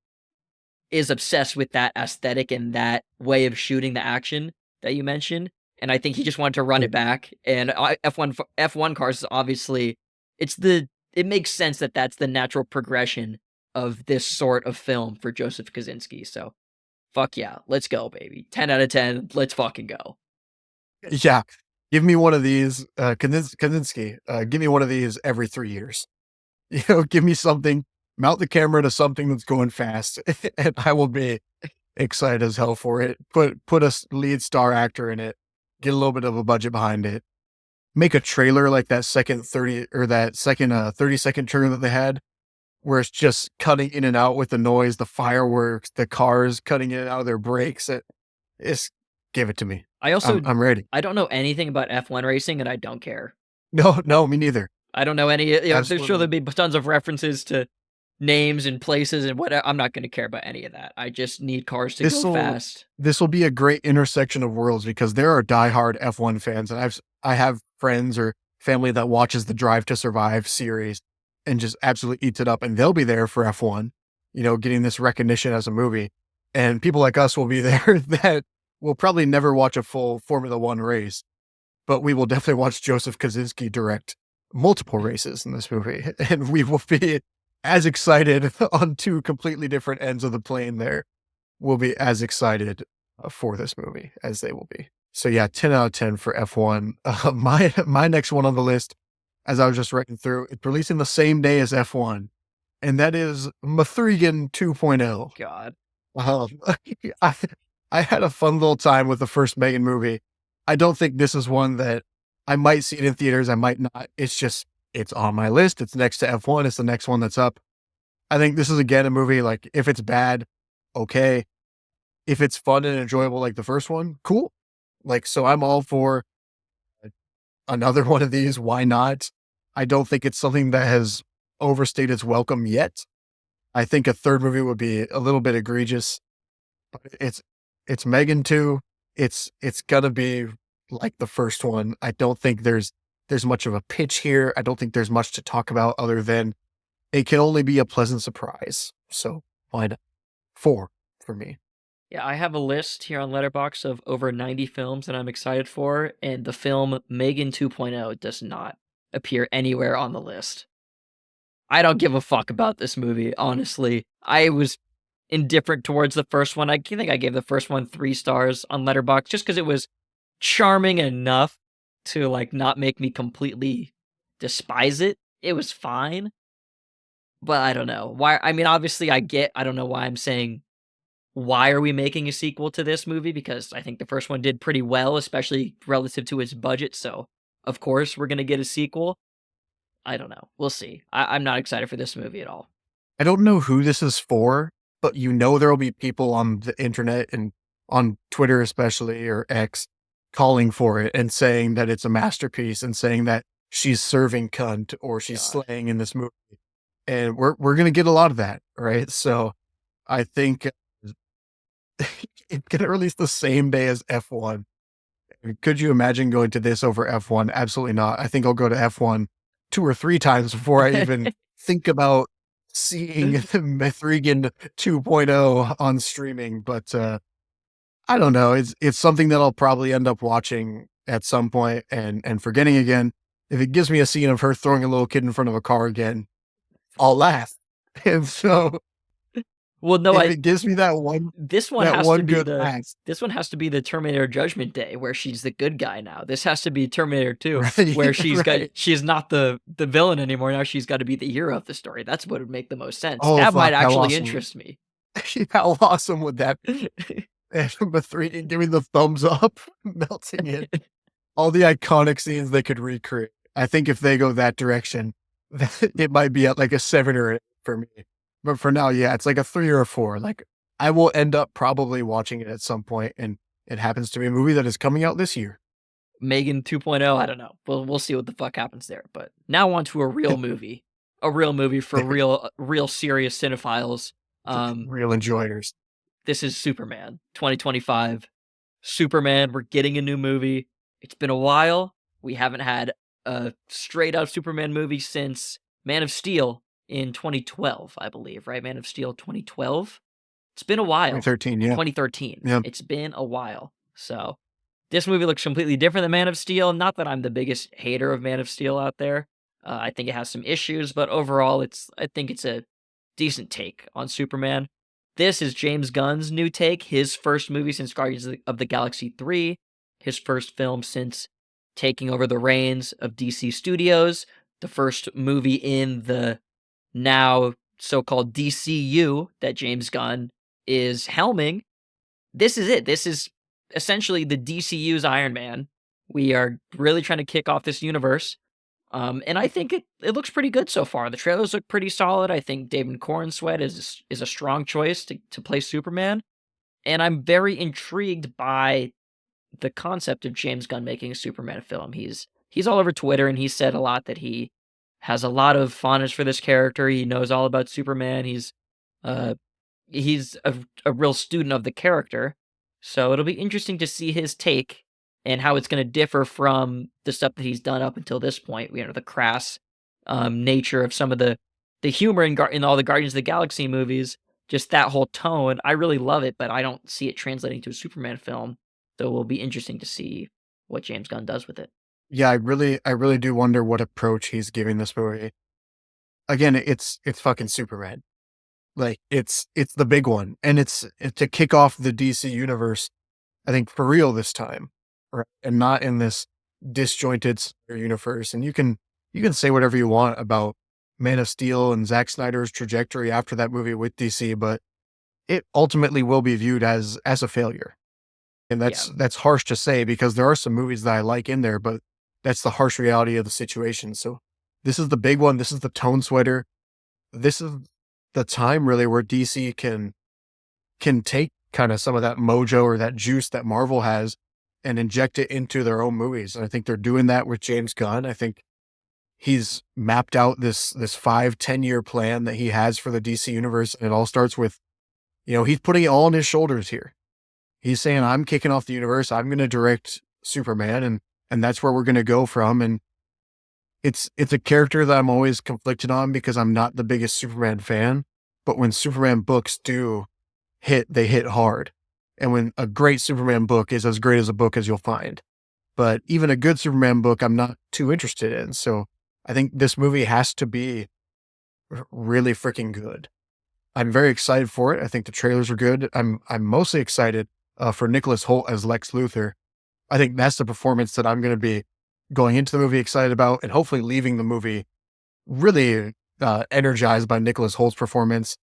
is obsessed with that aesthetic and that way of shooting the action that you mentioned. And I think he just wanted to run it back. And F1 cars is obviously it makes sense that that's the natural progression of this sort of film for Joseph Kosinski. So fuck yeah, let's go, baby. 10 out of 10. Let's fucking go. Yeah. Give me one of these, Kaczynski, give me one of these every 3 years. Give me something, mount the camera to something that's going fast, and I will be excited as hell for it. Put a lead star actor in it, get a little bit of a budget behind it, make a trailer like that second 30-second trailer that they had, where it's just cutting in and out with the noise, the fireworks, the cars cutting in and out of their brakes. It's give it to me. I'm ready. I don't know anything about F1 racing, and I don't care. No, me neither. I don't know any. There's sure there'll be tons of references to names and places and whatever. I'm not going to care about any of that. I just need cars to go fast. This will be a great intersection of worlds because there are diehard F1 fans, and I have friends or family that watches the Drive to Survive series and just absolutely eats it up, and they'll be there for F1, getting this recognition as a movie. And people like us will be there that will probably never watch a full Formula One race, but we will definitely watch Joseph Kosinski direct multiple races in this movie, and we will be as excited on two completely different ends of the plane there. We'll be as excited for this movie as they will be. So yeah, 10 out of 10 for F1. My next one on the list, as I was just writing through, it's releasing the same day as F1, and that is Mithrigan 2.0. God. I had a fun little time with the first Megan movie. I don't think this is one that I might see it in theaters. I might not. It's on my list. It's next to F1. It's the next one that's up. I think this is, again, a movie, like, if it's bad, okay. If it's fun and enjoyable like the first one, cool. Like, so I'm all for another one of these. Why not? I don't think it's something that has overstayed its welcome yet. I think a third movie would be a little bit egregious. But it's Megan 2. It's gonna be like the first one. I don't think there's much of a pitch here. I don't think there's much to talk about other than it can only be a pleasant surprise. So why not? 4 for me. Yeah, I have a list here on Letterboxd of over 90 films that I'm excited for, and the film Megan 2.0 does not appear anywhere on the list. I don't give a fuck about this movie, honestly. I was indifferent towards the first one. I think I gave the first one 3 stars on Letterboxd just because it was charming enough to like not make me completely despise it. It was fine. But I don't know. Why? I mean, obviously I don't know why I'm saying, why are we making a sequel to this movie? Because I think the first one did pretty well, especially relative to its budget. So of course we're going to get a sequel. I don't know. We'll see. I'm not excited for this movie at all. I don't know who this is for, but there will be people on the internet and on Twitter especially, or X, calling for it and saying that it's a masterpiece and saying that she's serving cunt or she's slaying in this movie. And we're going to get a lot of that, right? So I think it can release the same day as F1. Could you imagine going to this over F1? Absolutely not. I think I'll go to F1 2 or 3 times before I even think about seeing Mithrigan 2.0 on streaming. But I don't know. It's something that I'll probably end up watching at some point and forgetting again. If it gives me a scene of her throwing a little kid in front of a car again, I'll laugh. And so, well, no, it gives me that one. This one has to be this one has to be the Terminator Judgment Day, where she's the good guy now. This has to be Terminator 2, right, where she's not the villain anymore. Now she's got to be the hero of the story. That's what would make the most sense. That might actually interest me. How awesome would that be? Mithrigan giving the thumbs up, melting it. All the iconic scenes they could recreate. I think if they go that direction, it might be at like a 7 or 8 for me. But for now, yeah, it's like a 3 or a 4. Like, I will end up probably watching it at some point, and it happens to be a movie that is coming out this year. Megan 2.0, I don't know. We'll see what the fuck happens there. But now on to a real movie. A real movie for real serious cinephiles. Real enjoyers. this is Superman 2025. Superman, we're getting a new movie. It's been a while. We haven't had a straight up Superman movie since Man of Steel in 2012, I believe, right? Man of Steel 2012. It's been a while. 2013, yeah. 2013. Yeah. It's been a while. So this movie looks completely different than Man of Steel. Not that I'm the biggest hater of Man of Steel out there. I think it has some issues, but overall, I think it's a decent take on Superman. This is James Gunn's new take, his first movie since Guardians of the Galaxy 3, his first film since taking over the reins of DC Studios, the first movie in the now so-called DCU that James Gunn is helming. This is it. This is essentially the DCU's Iron Man. We are really trying to kick off this universe. And I think it looks pretty good so far. The trailers look pretty solid. I think David Corenswet is a strong choice to play Superman. And I'm very intrigued by the concept of James Gunn making a Superman film. He's all over Twitter, and he said a lot that he has a lot of fondness for this character. He knows all about Superman. He's a real student of the character. So it'll be interesting to see his take and how it's going to differ from the stuff that he's done up until this point. You know, the crass nature of some of the humor in all the Guardians of the Galaxy movies, just that whole tone. I really love it, but I don't see it translating to a Superman film. So it will be interesting to see what James Gunn does with it. Yeah, I really do wonder what approach he's giving this movie. Again, it's fucking Superman. Like it's the big one, and it's to kick off the DC universe. I think for real this time, right? And not in this disjointed universe. And you can say whatever you want about Man of Steel and Zack Snyder's trajectory after that movie with DC, but it ultimately will be viewed as a failure. And that's harsh to say because there are some movies that I like in there, but that's the harsh reality of the situation. So this is the big one. This is the tone sweater. This is the time really where DC can take kind of some of that mojo or that juice that Marvel has and inject it into their own movies. And I think they're doing that with James Gunn. I think he's mapped out this 5-10 year plan that he has for the DC universe. And it all starts with, he's putting it all on his shoulders here. He's saying, I'm kicking off the universe. I'm going to direct Superman and that's where we're going to go from. And it's a character that I'm always conflicted on because I'm not the biggest Superman fan, but when Superman books do hit, they hit hard. And when a great Superman book is as great as a book as you'll find, but even a good Superman book, I'm not too interested in. So I think this movie has to be really freaking good. I'm very excited for it. I think the trailers are good. I'm mostly excited for Nicholas Hoult as Lex Luthor. I think that's the performance that I'm going to be going into the movie excited about and hopefully leaving the movie really energized by Nicholas Holt's performance.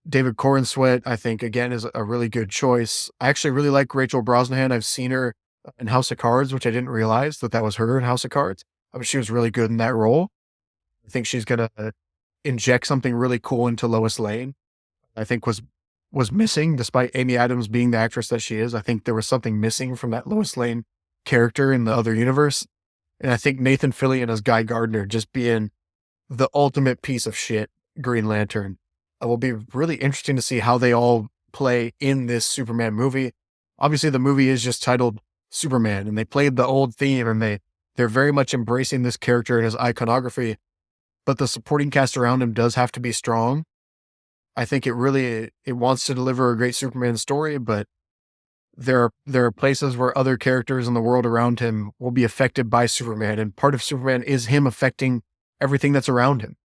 David Corenswet, I think, again, is a really good choice. I actually really like Rachel Brosnahan. I've seen her in House of Cards, which I didn't realize that was her in House of Cards. She was really good in that role. I think she's going to inject something really cool into Lois Lane. I think was missing, despite Amy Adams being the actress that she is. I think there was something missing from that Lois Lane character in the other universe. And I think Nathan Fillion as Guy Gardner just being the ultimate piece of shit Green Lantern. It will be really interesting to see how they all play in this Superman movie. Obviously, the movie is just titled Superman, and they played the old theme, and they're very much embracing this character and his iconography, but the supporting cast around him does have to be strong. I think it wants to deliver a great Superman story, but there are places where other characters in the world around him will be affected by Superman, and part of Superman is him affecting everything that's around him.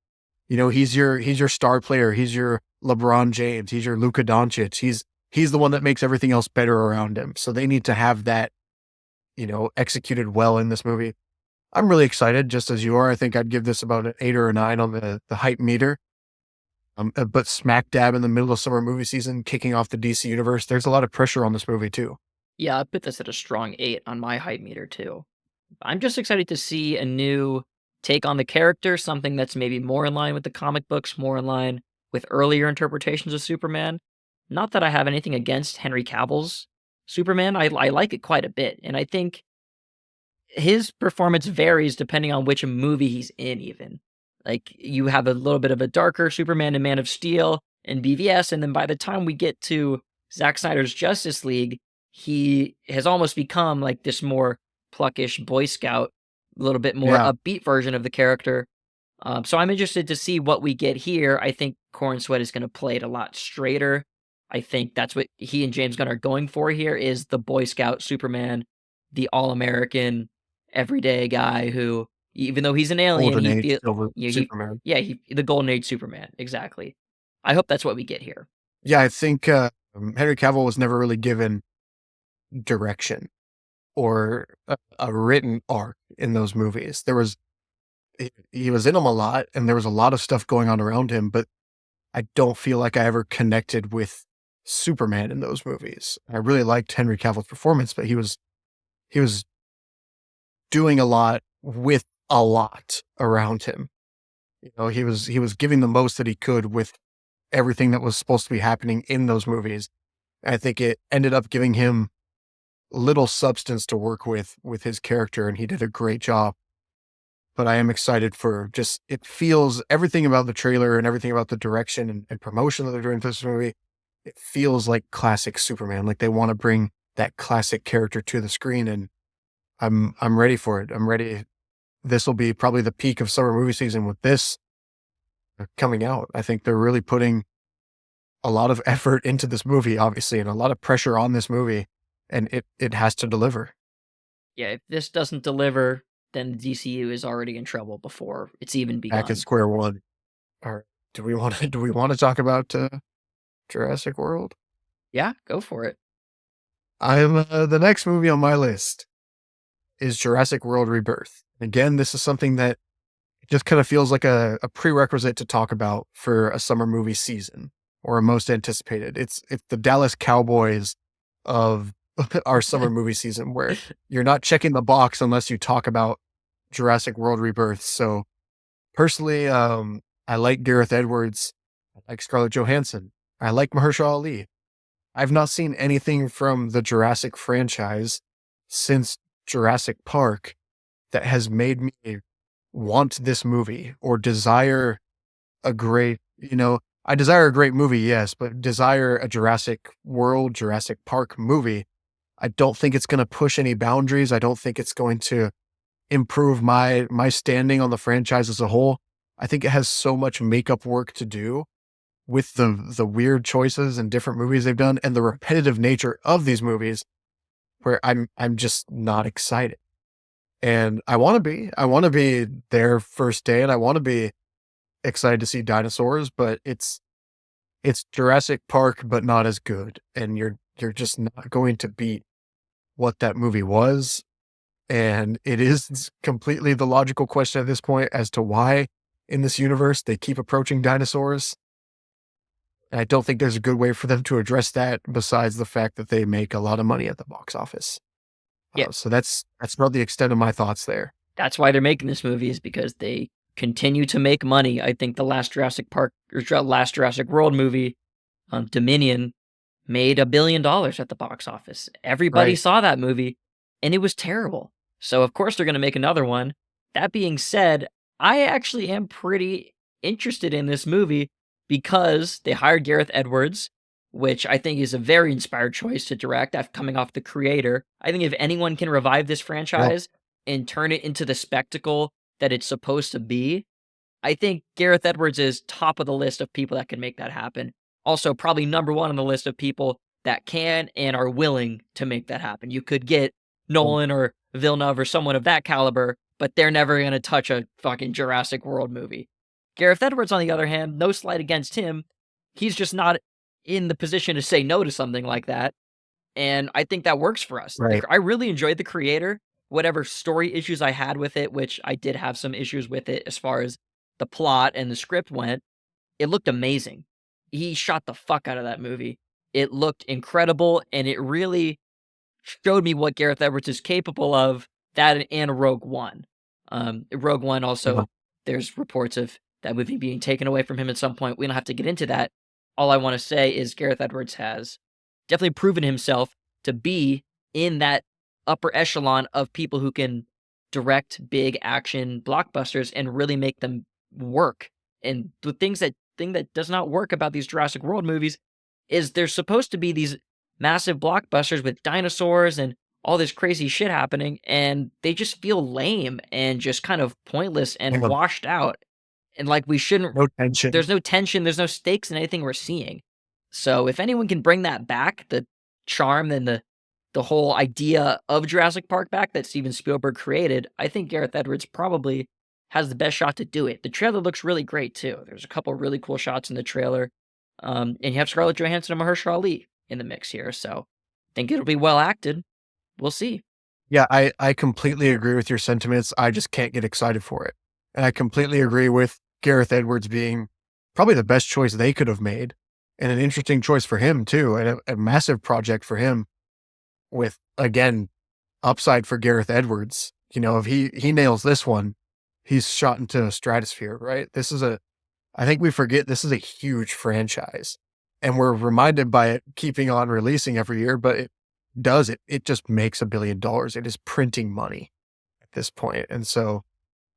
He's your star player. He's your LeBron James. He's your Luka Doncic. He's the one that makes everything else better around him. So they need to have that, executed well in this movie. I'm really excited, just as you are. I think I'd give this about an 8 or a 9 on the hype meter. But smack dab in the middle of summer movie season, kicking off the DC universe, there's a lot of pressure on this movie too. Yeah, I put this at a strong 8 on my hype meter too. I'm just excited to see a new take on the character, something that's maybe more in line with the comic books, more in line with earlier interpretations of Superman. Not that I have anything against Henry Cavill's Superman. I like it quite a bit. And I think his performance varies depending on which movie he's in even. Like, you have a little bit of a darker Superman in Man of Steel and BVS, and then by the time we get to Zack Snyder's Justice League, he has almost become like this more pluckish Boy Scout, a little bit more Yeah. upbeat version of the character. So I'm interested to see what we get here. I think Corn Sweat is going to play it a lot straighter. I think that's what he and James Gunn are going for here is the Boy Scout Superman, the all-American, everyday guy who, even though he's an alien, Golden he Age feel Silver yeah, Superman. the Golden Age Superman, exactly. I hope that's what we get here. Yeah, I think Henry Cavill was never really given direction or a written arc in those movies. He was in them a lot, and there was a lot of stuff going on around him, but I don't feel like I ever connected with Superman in those movies. I really liked Henry Cavill's performance, but he was doing a lot with a lot around him. You know, he was giving the most that he could with everything that was supposed to be happening in those movies. I think it ended up giving him little substance to work with his character, and he did a great job. But I am excited for just, it feels everything about the trailer and everything about the direction and promotion that they're doing for this movie. It feels like classic Superman. Like they want to bring that classic character to the screen, and I'm ready for it. I'm ready. This will be probably the peak of summer movie season with this coming out. I think they're really putting a lot of effort into this movie, obviously, and a lot of pressure on this movie, and it has to deliver. Yeah, if this doesn't deliver, then the DCU is already in trouble before it's even Back begun. at square one. All right. Do we want to talk about Jurassic World? Yeah, go for it. I'm the next movie on my list is Jurassic World Rebirth. Again, this is something that just kind of feels like a prerequisite to talk about for a summer movie season or a most anticipated. It's the Dallas Cowboys of our summer movie season, where you're not checking the box unless you talk about Jurassic World Rebirth. So personally, I like Gareth Edwards. I like Scarlett Johansson. I like Mahershala Ali. I've not seen anything from the Jurassic franchise since Jurassic Park that has made me want this movie or desire a great, I desire a great movie, yes, but desire a Jurassic World, Jurassic Park movie. I don't think it's going to push any boundaries. I don't think it's going to improve my standing on the franchise as a whole. I think it has so much makeup work to do with the weird choices and different movies they've done and the repetitive nature of these movies, where I'm just not excited. And I want to be there first day, and I want to be excited to see dinosaurs, but it's Jurassic Park, but not as good. And you're just not going to beat what that movie was. And it is completely the logical question at this point as to why in this universe they keep approaching dinosaurs. And I don't think there's a good way for them to address that besides the fact that they make a lot of money at the box office. Yeah. So that's about the extent of my thoughts there. That's why they're making this movie, is because they continue to make money. I think the last Jurassic Park or last Jurassic World movie, Dominion, made $1 billion at the box office. Everybody Right. saw that movie, and it was terrible. So of course they're going to make another one. That being said, I actually am pretty interested in this movie because they hired Gareth Edwards, which I think is a very inspired choice to direct, coming off The Creator. I think if anyone can revive this franchise and turn it into the spectacle that it's supposed to be, I think Gareth Edwards is top of the list of people that can make that happen. Also, probably number one on the list of people that can and are willing to make that happen. You could get Nolan or Villeneuve or someone of that caliber, but they're never going to touch a fucking Jurassic World movie. Gareth Edwards, on the other hand, no slight against him, he's just not in the position to say no to something like that. And I think that works for us. Right. I really enjoyed The Creator. Whatever story issues I had with it, which I did have some issues with it as far as the plot and the script went, it looked amazing. He shot the fuck out of that movie. It looked incredible, and it really showed me what Gareth Edwards is capable of, that and Rogue One. Rogue One also, there's reports of that movie being taken away from him at some point. We don't have to get into that. All I want to say is Gareth Edwards has definitely proven himself to be in that upper echelon of people who can direct big action blockbusters and really make them work. And the thing that does not work about these Jurassic World movies is there's supposed to be these massive blockbusters with dinosaurs and all this crazy shit happening, and they just feel lame and just kind of pointless and Yeah. washed out. And like we shouldn't No tension. there's no tension, there's no stakes in anything we're seeing. So if anyone can bring that back, the charm and the whole idea of Jurassic Park back that Steven Spielberg created, I think Gareth Edwards probably has the best shot to do it. The trailer looks really great too. There's a couple really cool shots in the trailer. And you have Scarlett Johansson and Mahershala Ali in the mix here, so I think it'll be well acted. We'll see. Yeah, I completely agree with your sentiments. I just can't get excited for it. And I completely agree with Gareth Edwards being probably the best choice they could have made, and an interesting choice for him too, and a massive project for him with, again, upside for Gareth Edwards. You know, if he nails this one, he's shot into a stratosphere, right? I think we forget this is a huge franchise, and we're reminded by it keeping on releasing every year, but it just makes $1 billion. It is printing money at this point. And so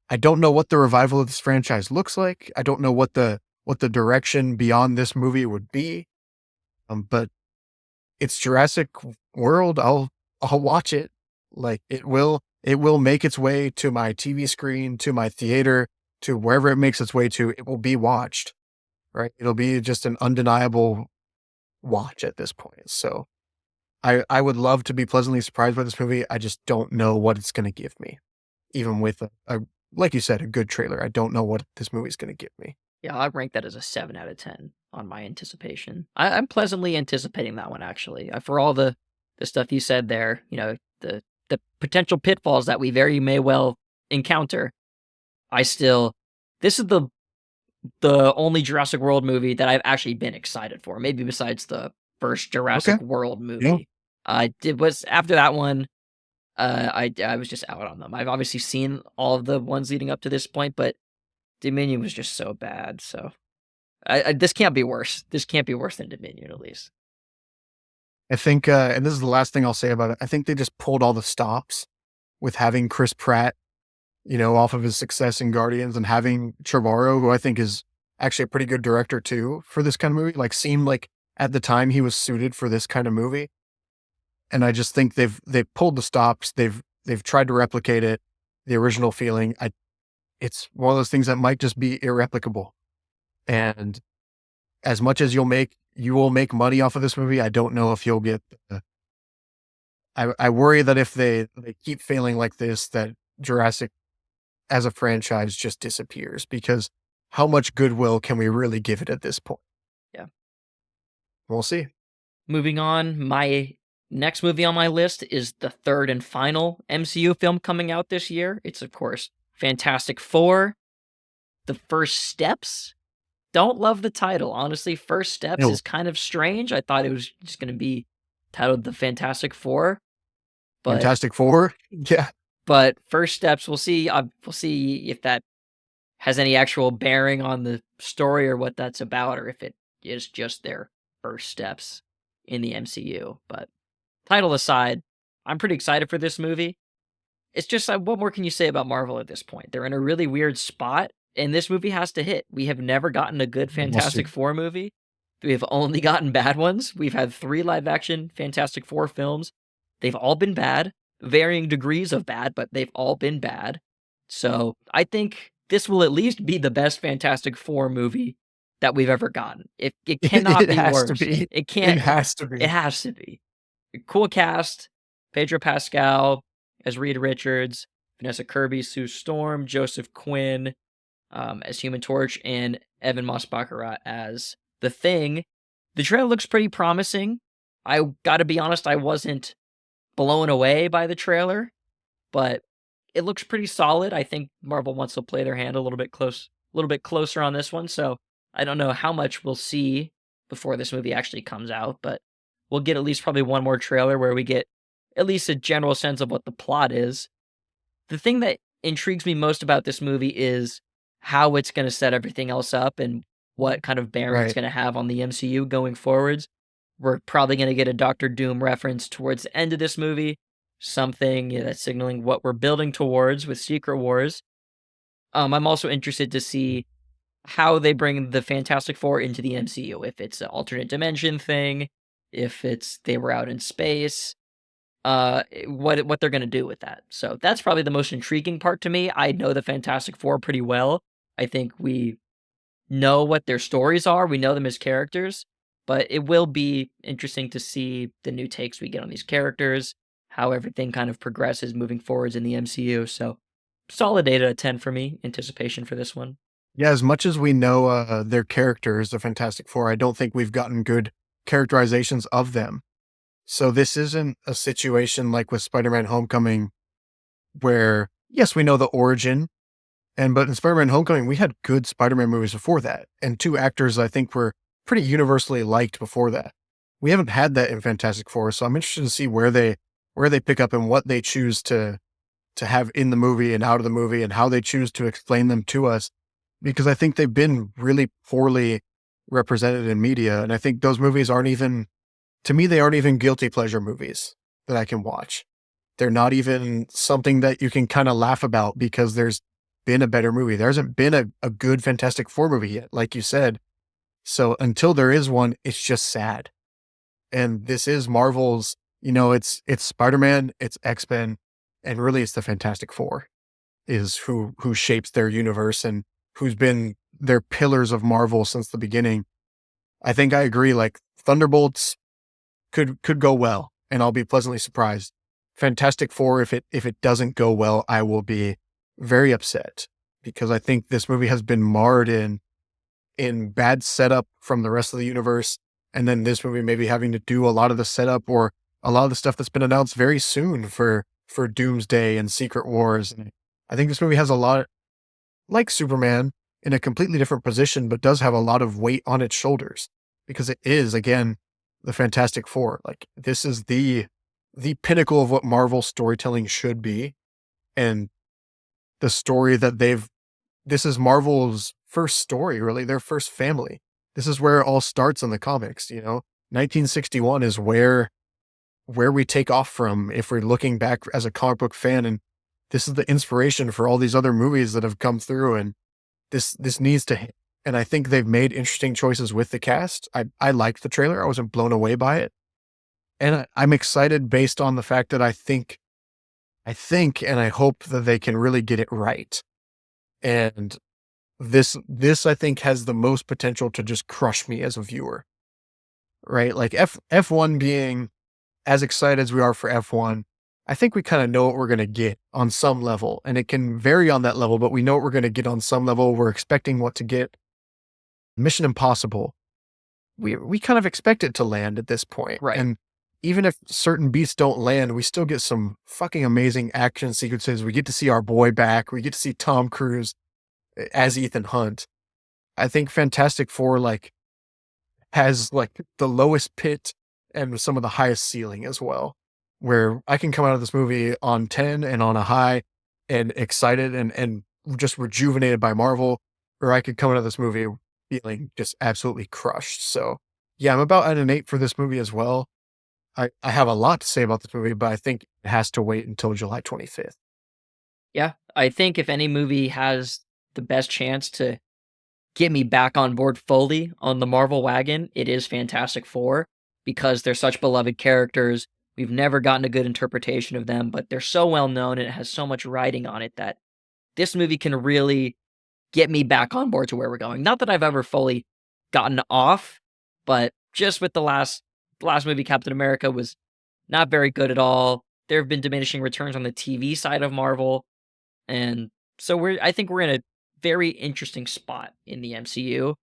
I don't know what the revival of this franchise looks like. I don't know what the direction beyond this movie would be. But it's Jurassic World. I'll watch it. Like it will make its way to my TV screen, to my theater, to wherever it makes its way to. It will be watched, right? It'll be just an undeniable watch at this point. So I would love to be pleasantly surprised by this movie. I just don't know what it's going to give me. Even with a like you said, a good trailer, I don't know what this movie's going to give me. Yeah, I'd rank that as a 7 out of 10 on my anticipation. I'm pleasantly anticipating that one, actually. For all the stuff you said there, you know, the potential pitfalls that we very may well encounter, this is the only Jurassic World movie that I've actually been excited for, maybe besides the first Jurassic World movie. Yeah. After that one, I was just out on them. I've obviously seen all of the ones leading up to this point, but Dominion was just so bad. So this can't be worse. This can't be worse than Dominion, at least. I think, and this is the last thing I'll say about it, I think they just pulled all the stops with having Chris Pratt, you know, off of his success in Guardians, and having Trevorrow, who I think is actually a pretty good director too for this kind of movie. Like, seemed like at the time he was suited for this kind of movie. And I just think they've pulled the stops. They've tried to replicate it, the original feeling. It's one of those things that might just be irreplicable. And as much as you will make money off of this movie, I don't know if you'll get. I worry that if they keep failing like this, that Jurassic as a franchise just disappears, because how much goodwill can we really give it at this point? Yeah. We'll see. Moving on, my next movie on my list is the third and final MCU film coming out this year. It's, of course, Fantastic Four, The First Steps. Don't love the title, honestly. First Steps is kind of strange. I thought it was just going to be titled The Fantastic Four. But, Fantastic Four? Yeah. But First Steps, we'll see. We'll see if that has any actual bearing on the story or what that's about, or if it is just their first steps in the MCU. But title aside, I'm pretty excited for this movie. It's just, what more can you say about Marvel at this point? They're in a really weird spot, and this movie has to hit. We have never gotten a good Fantastic Four movie. We have only gotten bad ones. We've had 3 live-action Fantastic Four films. They've all been bad, varying degrees of bad, but they've all been bad. So I think this will at least be the best Fantastic Four movie that we've ever gotten. It cannot be worse. It can't. It has to be. It has to be. Cool cast. Pedro Pascal as Reed Richards, Vanessa Kirby, Sue Storm, Joseph Quinn as Human Torch, and Evan Moss-Baccarat as The Thing. The trailer looks pretty promising. I gotta be honest, I wasn't blown away by the trailer, but it looks pretty solid. I think Marvel wants to play their hand a little bit closer on this one, so I don't know how much we'll see before this movie actually comes out, but we'll get at least probably one more trailer where we get at least a general sense of what the plot is. The thing that intrigues me most about this movie is how it's going to set everything else up and what kind of bearing it's going to have on the MCU going forwards. We're probably going to get a Doctor Doom reference towards the end of this movie, something that's signaling what we're building towards with Secret Wars. I'm also interested to see how they bring the Fantastic Four into the MCU. If it's an alternate dimension thing, if it's they were out in space, what they're gonna do with that. So that's probably the most intriguing part to me. I know the Fantastic Four pretty well. I think we know what their stories are. We know them as characters, but it will be interesting to see the new takes we get on these characters, how everything kind of progresses moving forwards in the MCU. So solid 8 out of 10 for me. Anticipation for this one. Yeah, as much as we know their characters, the Fantastic Four, I don't think we've gotten good characterizations of them. So this isn't a situation like with Spider-Man Homecoming where, yes, we know the origin, but in Spider-Man Homecoming, we had good Spider-Man movies before that, and 2 actors I think were pretty universally liked before that. We haven't had that in Fantastic Four, so I'm interested to see where they pick up and what they choose to have in the movie and out of the movie and how they choose to explain them to us, because I think they've been really poorly represented in media, and I think those movies aren't even, to me, they aren't even guilty pleasure movies that I can watch. They're not even something that you can kind of laugh about because there's been a better movie. There hasn't been a good Fantastic Four movie yet, like you said. So until there is one, it's just sad. And this is Marvel's, it's Spider-Man, it's X-Men, and really it's the Fantastic Four is who shapes their universe and who's been their pillars of Marvel since the beginning. I think I agree, like Thunderbolts could go well, and I'll be pleasantly surprised. Fantastic Four, if it doesn't go well, I will be very upset because I think this movie has been marred in bad setup from the rest of the universe, and then this movie maybe having to do a lot of the setup or a lot of the stuff that's been announced very soon for Doomsday and Secret Wars. And I think this movie has a lot, like Superman, in a completely different position, but does have a lot of weight on its shoulders because it is, again, the Fantastic Four. Like, this is the pinnacle of what Marvel storytelling should be. And the story that this is Marvel's first story, really, their first family. This is where it all starts in the comics, 1961 is where we take off from if we're looking back as a comic book fan, and this is the inspiration for all these other movies that have come through, and this needs to hit. And I think they've made interesting choices with the cast. I liked the trailer. I wasn't blown away by it. And I'm excited based on the fact that I think and I hope that they can really get it right. And this I think has the most potential to just crush me as a viewer, right? Like F1 being as excited as we are for F1, I think we kind of know what we're going to get on some level, and it can vary on that level, but we know what we're going to get on some level. We're expecting what to get. Mission Impossible, we kind of expect it to land at this point. Right. And even if certain beats don't land, we still get some fucking amazing action sequences. We get to see our boy back. We get to see Tom Cruise as Ethan Hunt. I think Fantastic Four has the lowest pit and some of the highest ceiling as well, where I can come out of this movie on 10 and on a high and excited and just rejuvenated by Marvel, or I could come out of this movie feeling just absolutely crushed. So yeah, I'm about at an 8 for this movie as well. I have a lot to say about this movie, but I think it has to wait until July 25th. Yeah, I think if any movie has the best chance to get me back on board fully on the Marvel wagon, it is Fantastic Four, because they're such beloved characters. We've never gotten a good interpretation of them, but they're so well known and it has so much writing on it that this movie can really get me back on board to where we're going. Not that I've ever fully gotten off, but just with the last movie, Captain America, was not very good at all. There have been diminishing returns on the TV side of Marvel. And so I think we're in a very interesting spot in the MCU.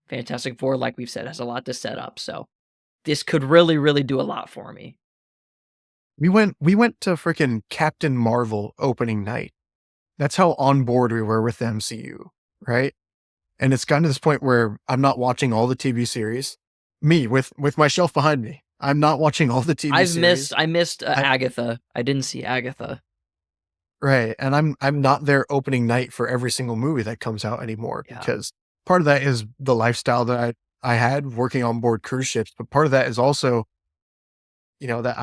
Fantastic Four, like we've said, has a lot to set up. So this could really, really do a lot for me. We went to freaking Captain Marvel opening night. That's how on board we were with the MCU, right? And it's gotten to this point where I'm not watching all the TV series. Me, with my shelf behind me, I'm not watching all the TV series. I missed Agatha. I didn't see Agatha. Right. And I'm not there opening night for every single movie that comes out anymore, because part of that is the lifestyle that I had working on board cruise ships. But part of that is also, that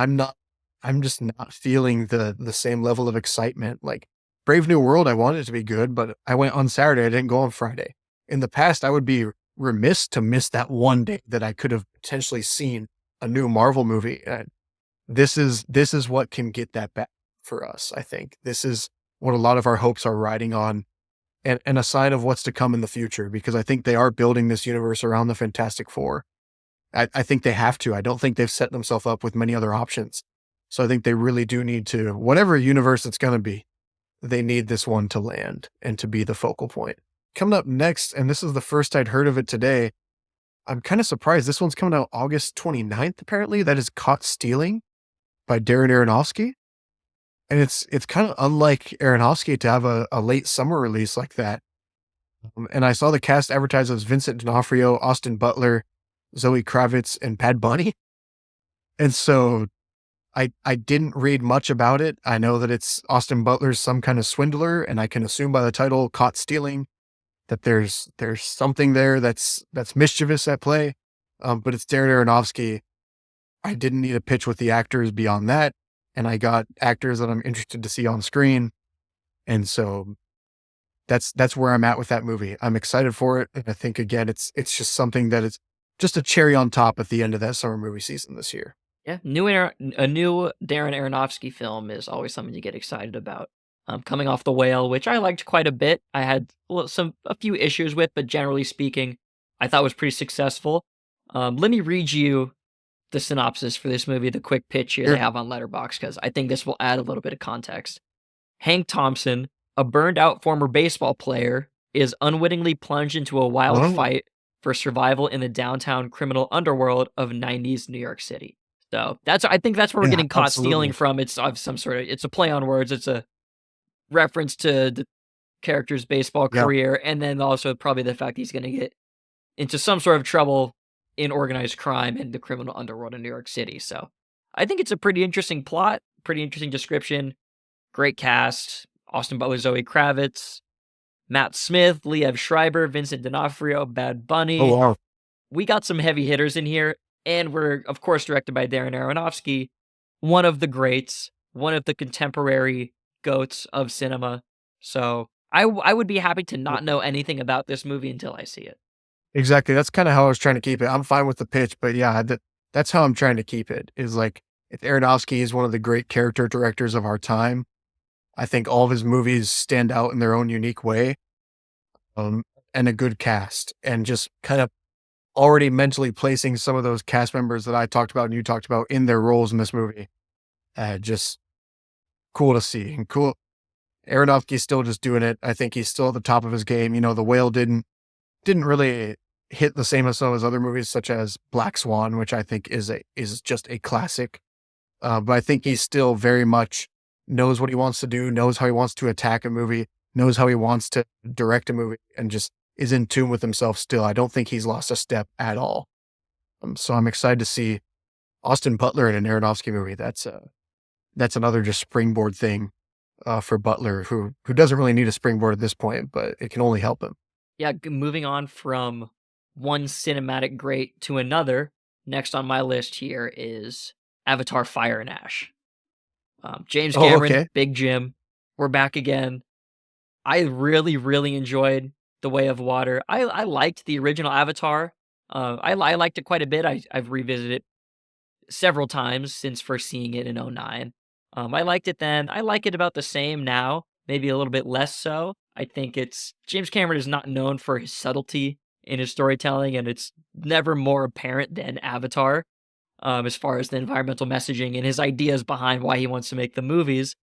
I'm just not feeling the same level of excitement. Like Brave New World, I wanted it to be good, but I went on Saturday. I didn't go on Friday. in the past, I would be remiss to miss that one day that I could have potentially seen a new Marvel movie. And this is what can get that back for us. I think this is what a lot of our hopes are riding on, and a sign of what's to come in the future, because I think they are building this universe around the Fantastic Four. I think they have to. I don't think they've set themselves up with many other options. So I think they really do need to, whatever universe it's going to be, they need this one to land and to be the focal point. Coming up next, and this is the first I'd heard of it today, I'm kind of surprised. This one's coming out August 29th, apparently. That is Caught Stealing by Darren Aronofsky. And it's kind of unlike Aronofsky to have a late summer release like that. And I saw the cast advertised as Vincent D'Onofrio, Austin Butler, Zoe Kravitz, and Bad Bunny. And so I didn't read much about it. I know that it's Austin Butler's some kind of swindler, and I can assume by the title Caught Stealing that there's something there that's mischievous at play. But it's Darren Aronofsky. I didn't need a pitch with the actors beyond that, and I got actors that I'm interested to see on screen. And so that's where I'm at with that movie. I'm excited for it. And I think, again, it's just something that is just a cherry on top at the end of that summer movie season this year. Yeah, a new Darren Aronofsky film is always something to get excited about. Coming off The Whale, which I liked quite a bit. I had a few issues with, but generally speaking, I thought was pretty successful. Let me read you the synopsis for this movie, the quick pitch here they have on Letterboxd, because I think this will add a little bit of context. Hank Thompson, a burned-out former baseball player, is unwittingly plunged into a wild fight for survival in the downtown criminal underworld of 90s New York City. So I think that's where we're getting Caught Stealing from. It's of some sort of, it's a play on words. It's a reference to the character's baseball career, and then also probably the fact he's going to get into some sort of trouble in organized crime in the criminal underworld in New York City. So I think it's a pretty interesting plot, pretty interesting description, great cast: Austin Butler, Zoe Kravitz, Matt Smith, Liev Schreiber, Vincent D'Onofrio, Bad Bunny. Oh, wow. We got some heavy hitters in here, and we're, of course, directed by Darren Aronofsky, one of the greats, one of the contemporary goats of cinema. So I would be happy to not know anything about this movie until I see it. Exactly. That's kind of how I was trying to keep it. I'm fine with the pitch, but yeah, that's how I'm trying to keep it, is like, if Aronofsky is one of the great character directors of our time, I think all of his movies stand out in their own unique way, and a good cast, and just kind of already mentally placing some of those cast members that I talked about and you talked about in their roles in this movie. Just cool to see, and cool. Aronofsky's still just doing it. I think he's still at the top of his game. The Whale didn't really hit the same as some of his other movies, such as Black Swan, which I think is just a classic. But I think he still very much knows what he wants to do, knows how he wants to attack a movie, knows how he wants to direct a movie, and just is in tune with himself still. I don't think he's lost a step at all. So I'm excited to see Austin Butler in an Aronofsky movie. That's another just springboard thing for Butler, who doesn't really need a springboard at this point, but it can only help him. Yeah, moving on from one cinematic great to another, next on my list here is Avatar: Fire and Ash. James Cameron, Big Jim, we're back again. I really, really enjoyed The Way of Water. I liked the original Avatar. I liked it quite a bit. I've revisited it several times since first seeing it in 2009. I liked it then. I like it about the same now, maybe a little bit less so. I think James Cameron is not known for his subtlety in his storytelling, and it's never more apparent than Avatar, as far as the environmental messaging and his ideas behind why he wants to make the movies.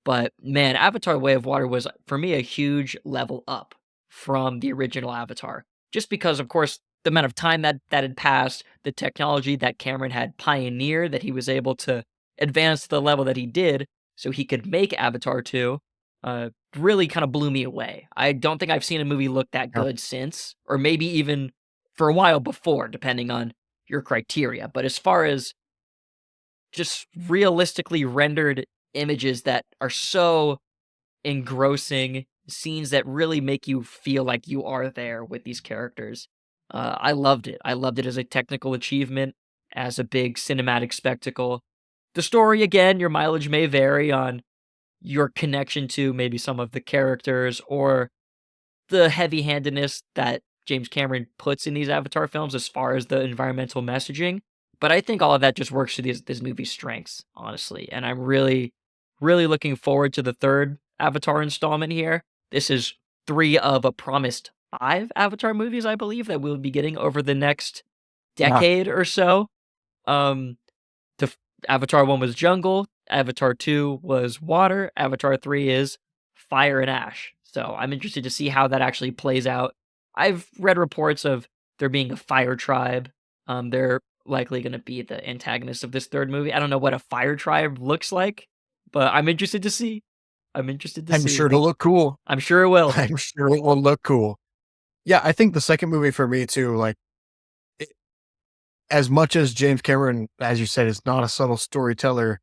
But man, Avatar: Way of Water was, for me, a huge level up from the original Avatar. Just because, of course, the amount of time that had passed, the technology that Cameron had pioneered, that he was able to advance to the level that he did so he could make Avatar 2, really kind of blew me away. I don't think I've seen a movie look that good since, or maybe even for a while before, depending on your criteria. But as far as just realistically rendered images that are so engrossing, scenes that really make you feel like you are there with these characters, I loved it. I loved it as a technical achievement, as a big cinematic spectacle. The story, again, your mileage may vary on your connection to maybe some of the characters or the heavy-handedness that James Cameron puts in these Avatar films as far as the environmental messaging. But I think all of that just works to this movie's strengths, honestly. And I'm really, really looking forward to the third Avatar installment here. This is 3 of a promised 5 Avatar movies, I believe, that we'll be getting over the next decade or so. Um, Avatar 1 was jungle, Avatar 2 was water, Avatar 3 is fire and ash. So I'm interested to see how that actually plays out. I've read reports of there being a fire tribe. They're likely going to be the antagonist of this third movie. I don't know what a fire tribe looks like, but I'm interested to see. I'm sure it'll look cool. I'm sure it will. I'm sure it will look cool. Yeah, I think the second movie for me too, like, as much as James Cameron, as you said, is not a subtle storyteller,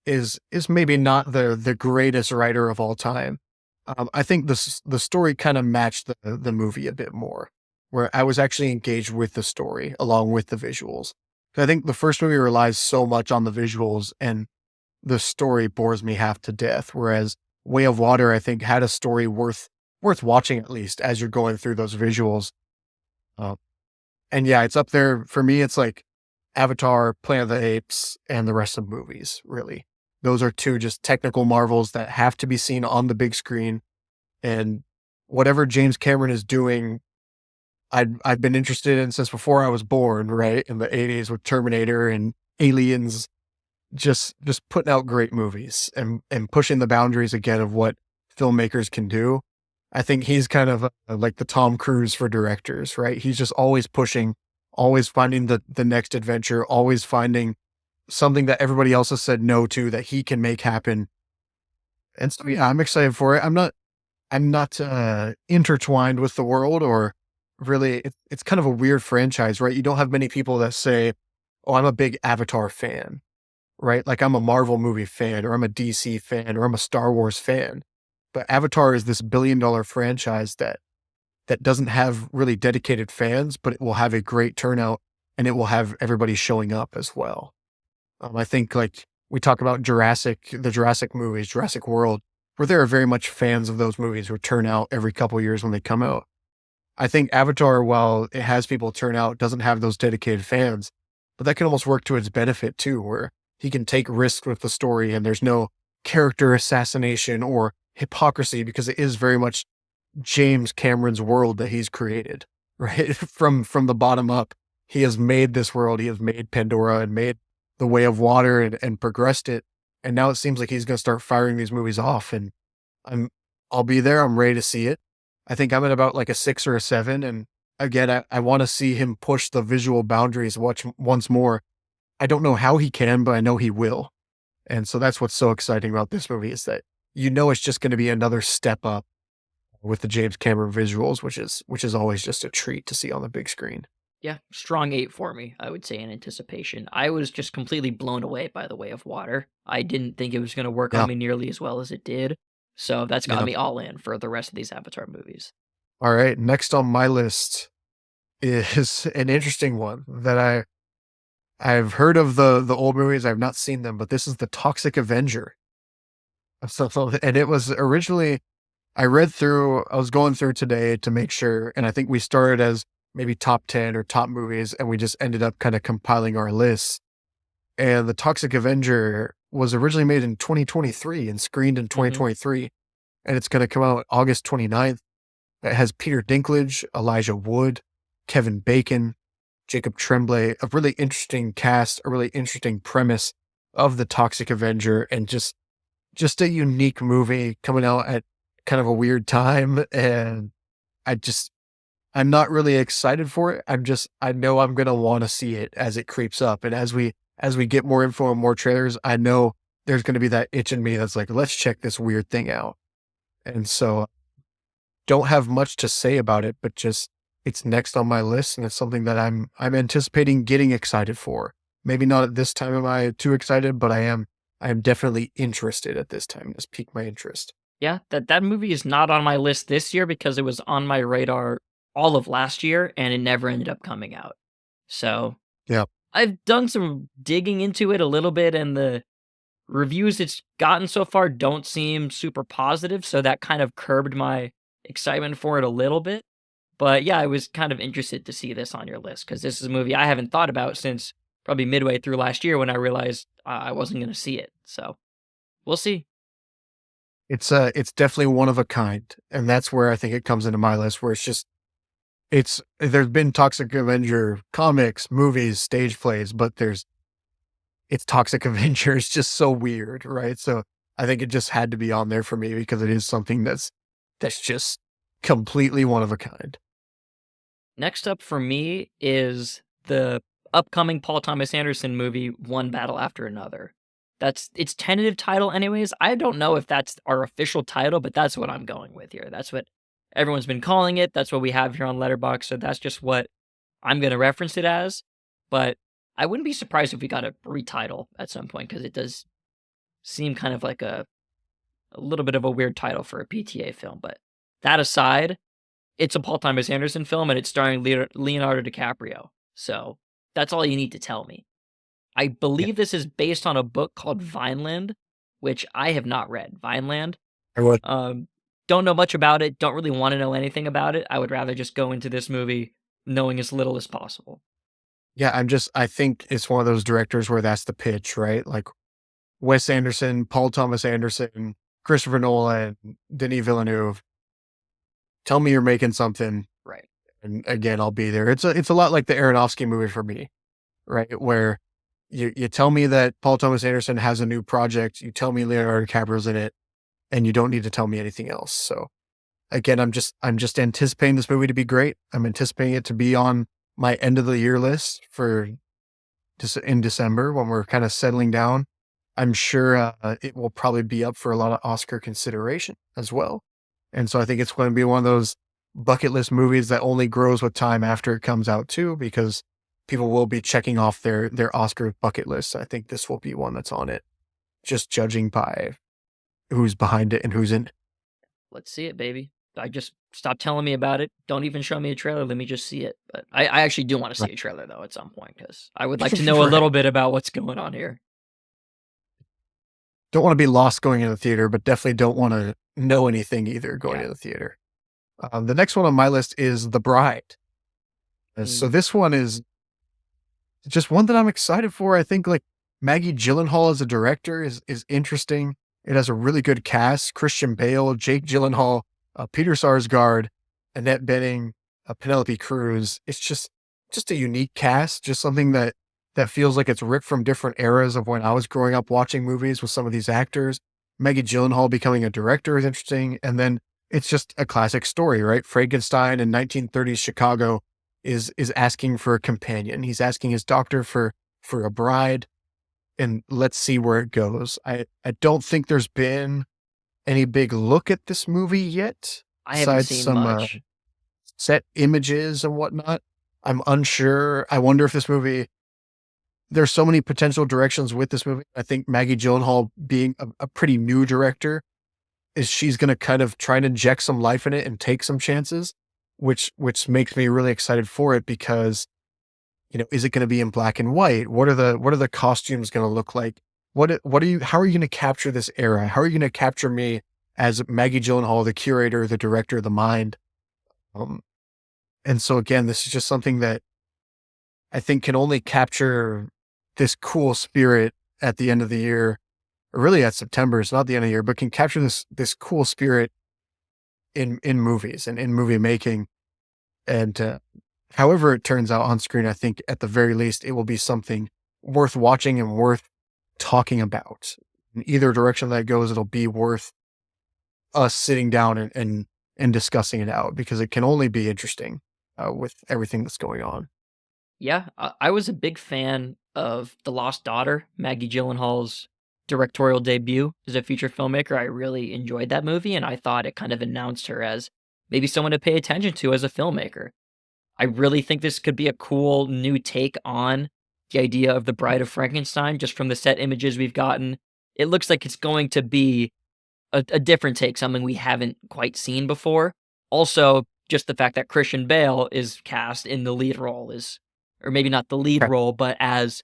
is maybe not the greatest writer of all time. I think the story kind of matched the movie a bit more, where I was actually engaged with the story along with the visuals. I think the first movie relies so much on the visuals, and the story bores me half to death. Whereas Way of Water, I think, had a story worth watching, at least as you're going through those visuals. And yeah, it's up there for me. It's like Avatar, Planet of the Apes, and the rest of the movies, really. Those are 2 just technical marvels that have to be seen on the big screen. And whatever James Cameron is doing, I've been interested in since before I was born, right? In the 80s with Terminator and Aliens, just putting out great movies and pushing the boundaries again of what filmmakers can do. I think he's kind of like the Tom Cruise for directors, right? He's just always pushing, always finding the next adventure, always finding something that everybody else has said no to that he can make happen. And so, yeah, I'm excited for it. I'm not intertwined with the world, or really, it's kind of a weird franchise, right? You don't have many people that say, oh, I'm a big Avatar fan, right? Like I'm a Marvel movie fan, or I'm a DC fan, or I'm a Star Wars fan. But Avatar is this billion-dollar franchise that doesn't have really dedicated fans, but it will have a great turnout, and it will have everybody showing up as well. I think, like, we talk about the Jurassic movies, Jurassic World, where there are very much fans of those movies who turn out every couple of years when they come out. I think Avatar, while it has people turn out, doesn't have those dedicated fans, but that can almost work to its benefit too, where he can take risks with the story and there's no character assassination or hypocrisy, because it is very much James Cameron's world that he's created, right? From the bottom up, he has made this world. He has made Pandora and made The Way of Water and progressed it. And now it seems like he's going to start firing these movies off, and I'll be there. I'm ready to see it. I think I'm at about like a 6 or a 7. And again, I want to see him push the visual boundaries once more. I don't know how he can, but I know he will. And so that's what's so exciting about this movie, is that it's just going to be another step up with the James Cameron visuals, which is always just a treat to see on the big screen. Yeah, strong 8 for me, I would say, in anticipation. I was just completely blown away by The Way of Water. I didn't think it was going to work on me nearly as well as it did. So that's got me all in for the rest of these Avatar movies. All right, next on my list is an interesting one that I've heard of the old movies. I've not seen them, but this is The Toxic Avenger. And it was originally, I was going through today to make sure, and I think we started as maybe top 10 or top movies, and we just ended up kind of compiling our lists. And The Toxic Avenger was originally made in 2023 and screened in 2023, and it's going to come out August 29th. It has Peter Dinklage, Elijah Wood, Kevin Bacon, Jacob Tremblay, a really interesting cast, a really interesting premise of The Toxic Avenger, and just a unique movie coming out at kind of a weird time. And I'm not really excited for it. I know I'm going to want to see it as it creeps up. And as we get more info and more trailers, I know there's going to be that itch in me that's like, let's check this weird thing out. And so don't have much to say about it, but just it's next on my list, and it's something that I'm anticipating getting excited for. Maybe not at this time am I too excited, but I am definitely interested at this time. It's piqued my interest. Yeah, that movie is not on my list this year because it was on my radar all of last year and it never ended up coming out. So yeah, I've done some digging into it a little bit, and the reviews it's gotten so far don't seem super positive, so that kind of curbed my excitement for it a little bit. But yeah, I was kind of interested to see this on your list because this is a movie I haven't thought about since probably midway through last year when I realized I wasn't going to see it. So we'll see. It's definitely one of a kind, and that's where I think it comes into my list. Where it's just there's been Toxic Avenger comics, movies, stage plays, but it's Toxic Avenger. It's just so weird, right? So I think it just had to be on there for me because it is something that's just completely one of a kind. Next up for me is the upcoming Paul Thomas Anderson movie, One Battle After Another. That's its tentative title, anyways. I don't know if that's our official title, but that's what I'm going with here. That's what everyone's been calling it. That's what we have here on Letterboxd. So that's just what I'm going to reference it as. But I wouldn't be surprised if we got a retitle at some point because it does seem kind of like a little bit of a weird title for a PTA film. But that aside, it's a Paul Thomas Anderson film and it's starring Leonardo DiCaprio. So that's all you need to tell me. I believe this is based on a book called Vineland, which I have not read. Vineland. I would. Don't know much about it. Don't really want to know anything about it. I would rather just go into this movie knowing as little as possible. Yeah, I think it's one of those directors where that's the pitch, right? Like Wes Anderson, Paul Thomas Anderson, Christopher Nolan, Denis Villeneuve. Tell me you're making something. Right. And again, I'll be there. It's a lot like the Aronofsky movie for me, right? Where you tell me that Paul Thomas Anderson has a new project, you tell me Leonardo DiCaprio's in it, and you don't need to tell me anything else. So again, I'm just anticipating this movie to be great. I'm anticipating it to be on my end of the year list for in December when we're kind of settling down. I'm sure it will probably be up for a lot of Oscar consideration as well. And so I think it's going to be one of those bucket list movies that only grows with time after it comes out too, because people will be checking off their Oscar bucket list. I think this will be one that's on it, just judging by who's behind it and who's in it. Let's see it, baby. I just stop telling me about it. Don't even show me a trailer. Let me just see it. But I actually do want to see a trailer though at some point because I would like to know a little bit about what's going on here. Don't want to be lost going into the theater, but definitely don't want to know anything either going to the theater. The next one on my list is The Bride. So this one is just one that I'm excited for. I think like Maggie Gyllenhaal as a director is interesting. It has a really good cast: Christian Bale, Jake Gyllenhaal, Peter Sarsgaard, Annette Bening, Penelope Cruz. It's just a unique cast, just something that feels like it's ripped from different eras of when I was growing up watching movies with some of these actors. Maggie Gyllenhaal becoming a director is interesting. And then it's just a classic story, right? Frankenstein in 1930s Chicago is asking for a companion. He's asking his doctor for a bride, and let's see where it goes. I don't think there's been any big look at this movie yet. I haven't seen much. Set images and whatnot. I'm unsure. I wonder if this movie, there's so many potential directions with this movie. I think Maggie Gyllenhaal being a pretty new director she's going to kind of try and inject some life in it and take some chances, which makes me really excited for it because, is it going to be in black and white? What are the costumes going to look like? How are you going to capture this era? How are you going to capture me as Maggie Gyllenhaal, the curator, the director, the mind? And so again, this is just something that I think can only capture this cool spirit at the end of the year, or really at September. It's not the end of the year, but can capture this cool spirit in movies and in movie making. And however it turns out on screen, I think at the very least, it will be something worth watching and worth talking about. In either direction that goes, it'll be worth us sitting down and discussing it out because it can only be interesting with everything that's going on. Yeah, I was a big fan of The Lost Daughter, Maggie Gyllenhaal's directorial debut as a feature filmmaker. I really enjoyed that movie, and I thought it kind of announced her as maybe someone to pay attention to as a filmmaker. I really think this could be a cool new take on the idea of the Bride of Frankenstein, just from the set images we've gotten. It looks like it's going to be a different take, something we haven't quite seen before. Also, just the fact that Christian Bale is cast in the lead role or maybe not the lead role, but as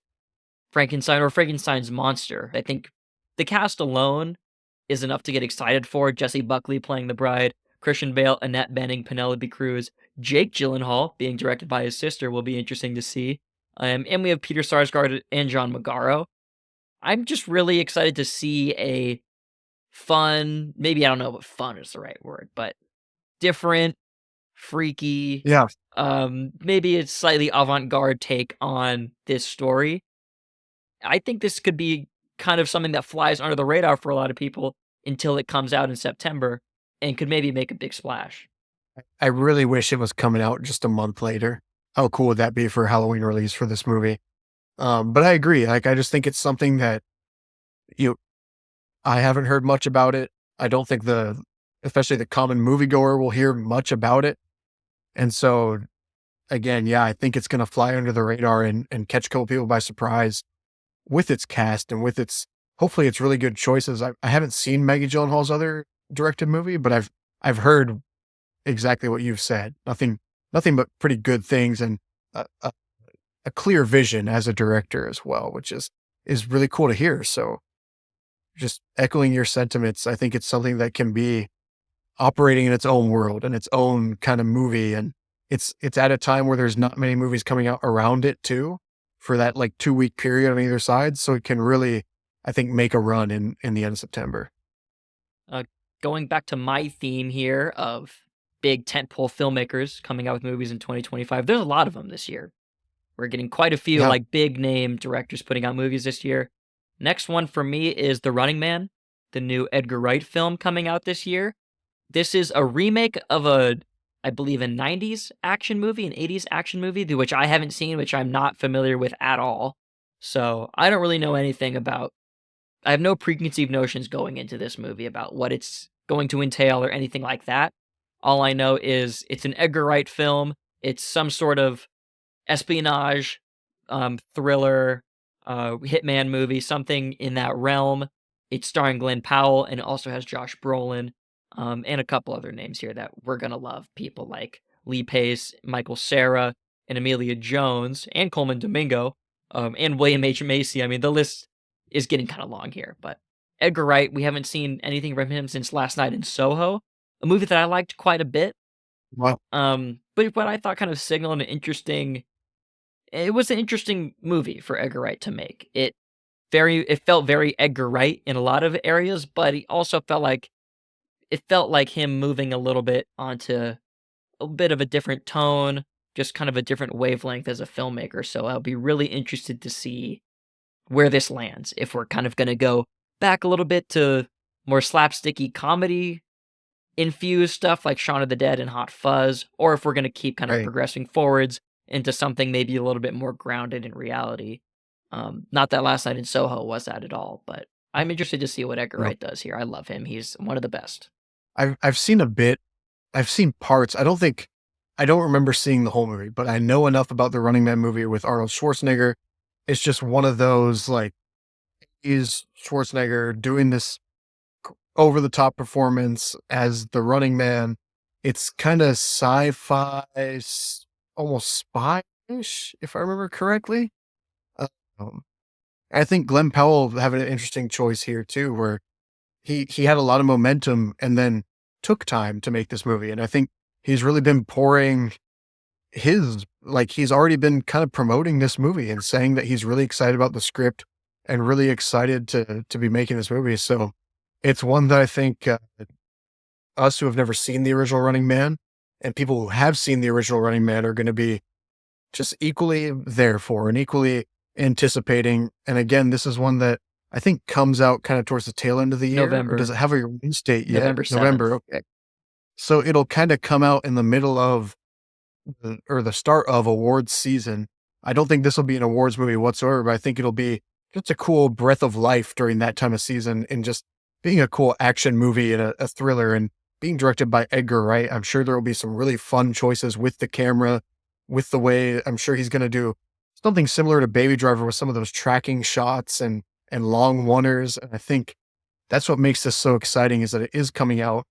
Frankenstein or Frankenstein's monster. I think the cast alone is enough to get excited for. Jessie Buckley playing the bride, Christian Bale, Annette Bening, Penelope Cruz, Jake Gyllenhaal, being directed by his sister, will be interesting to see. And we have Peter Sarsgaard and John Magaro. I'm just really excited to see a fun, maybe I don't know if fun is the right word, but different, freaky, Yeah. maybe it's slightly avant-garde take on this story. I think this could be kind of something that flies under the radar for a lot of people until it comes out in September and could maybe make a big splash. I really wish it was coming out just a month later. How cool would that be for a Halloween release for this movie? But I agree. Like, I just think it's something that you, I haven't heard much about it. I don't think especially the common moviegoer will hear much about it. And so, again, yeah, I think it's going to fly under the radar and catch a couple people by surprise with its cast and with hopefully it's really good choices. I haven't seen Maggie Gyllenhaal's other directed movie, but I've heard exactly what you've said. Nothing but pretty good things and a clear vision as a director as well, which is really cool to hear. So just echoing your sentiments, I think it's something that can be operating in its own world and its own kind of movie. And it's at a time where there's not many movies coming out around it too, for that like 2-week period on either side. So it can really, I think, make a run in the end of September. Going back to my theme here of big tentpole filmmakers coming out with movies in 2025, there's a lot of them this year. We're getting quite a few like big name directors putting out movies this year. Next one for me is The Running Man, the new Edgar Wright film coming out this year. This is a remake of I believe, a 90s action movie, an 80s action movie, which I haven't seen, which I'm not familiar with at all. So I don't really know anything about, I have no preconceived notions going into this movie about what it's going to entail or anything like that. All I know is it's an Edgar Wright film. It's some sort of espionage, thriller, hitman movie, something in that realm. It's starring Glenn Powell, and it also has Josh Brolin, and a couple other names here that we're going to love. People like Lee Pace, Michael Cera, and Emilia Jones, and Coleman Domingo, and William H. Macy. I mean, the list is getting kind of long here, but Edgar Wright, we haven't seen anything from him since Last Night in Soho, a movie that I liked quite a bit. Wow. But what I thought kind of signaled it was an interesting movie for Edgar Wright to make. It felt very Edgar Wright in a lot of areas, but it also felt like him moving a little bit onto a bit of a different tone, just kind of a different wavelength as a filmmaker. So I'll be really interested to see where this lands. If we're kind of going to go back a little bit to more slapsticky comedy infused stuff like Shaun of the Dead and Hot Fuzz, or if we're going to keep kind of progressing forwards into something maybe a little bit more grounded in reality. Not that Last Night in Soho was that at all, but I'm interested to see what Edgar Wright does here. I love him. He's one of the best. I've seen a bit. I've seen parts. I don't remember seeing the whole movie, but I know enough about the Running Man movie with Arnold Schwarzenegger. It's just one of those, like, is Schwarzenegger doing this over the top performance as the Running Man. It's kind of sci-fi, almost spy-ish, if I remember correctly. I think Glenn Powell having an interesting choice here too, where he had a lot of momentum and then took time to make this movie. And I think he's really been pouring he's already been kind of promoting this movie and saying that he's really excited about the script and really excited to be making this movie. So it's one that I think us who have never seen the original Running Man and people who have seen the original Running Man are going to be just equally there for and equally anticipating. And again, this is one that I think comes out kind of towards the tail end of the year. November. Or does it have a release date yet? November 7th. November. Okay. So it'll kind of come out in the middle of the start of awards season. I don't think this will be an awards movie whatsoever, but I think it'll be just a cool breath of life during that time of season and just being a cool action movie and a thriller and being directed by Edgar Wright. I'm sure there will be some really fun choices with the camera, with the way I'm sure he's going to do something similar to Baby Driver with some of those tracking shots and long oneers. And I think that's what makes this so exciting is that it is coming out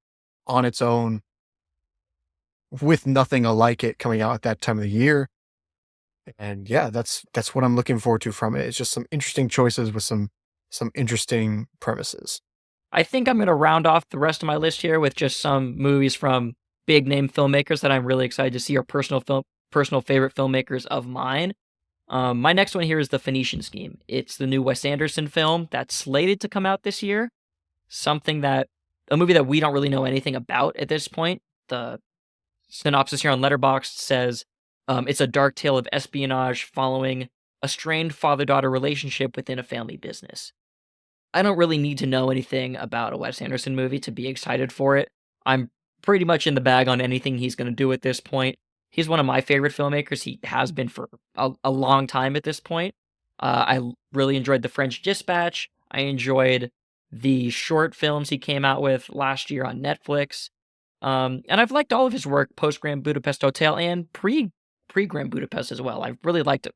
on its own with nothing like it coming out at that time of the year. And yeah, that's what I'm looking forward to from it. It's just some interesting choices with some interesting premises. I think I'm going to round off the rest of my list here with just some movies from big name filmmakers that I'm really excited to see, or personal favorite filmmakers of mine. My next one here is The Phoenician Scheme. It's the new Wes Anderson film that's slated to come out this year. A movie that we don't really know anything about at this point. The synopsis here on Letterboxd says it's a dark tale of espionage following a strained father-daughter relationship within a family business. I don't really need to know anything about a Wes Anderson movie to be excited for it. I'm pretty much in the bag on anything he's going to do at this point. He's one of my favorite filmmakers. He has been for a long time at this point. I really enjoyed The French Dispatch. I enjoyed the short films he came out with last year on Netflix. And I've liked all of his work post Grand Budapest Hotel and pre Grand Budapest as well. I've really liked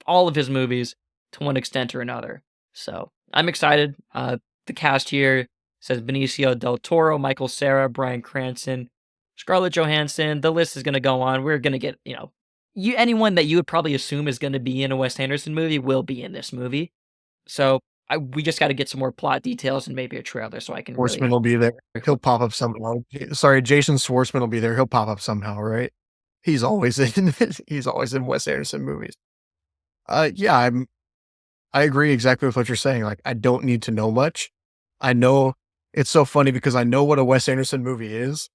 all of his movies to one extent or another. So I'm excited. The cast here says Benicio del Toro, Michael Cera, Bryan Cranston, Scarlett Johansson. The list is going to go on. We're going to get, anyone that you would probably assume is going to be in a Wes Anderson movie will be in this movie. So we just got to get some more plot details and maybe a trailer so I can. Schwartzman will be there. He'll pop up somehow. Sorry, Jason Schwartzman will be there. He'll pop up somehow, right? He's always in Wes Anderson movies. Yeah, I agree exactly with what you're saying. Like, I don't need to know much. I know it's so funny because I know what a Wes Anderson movie is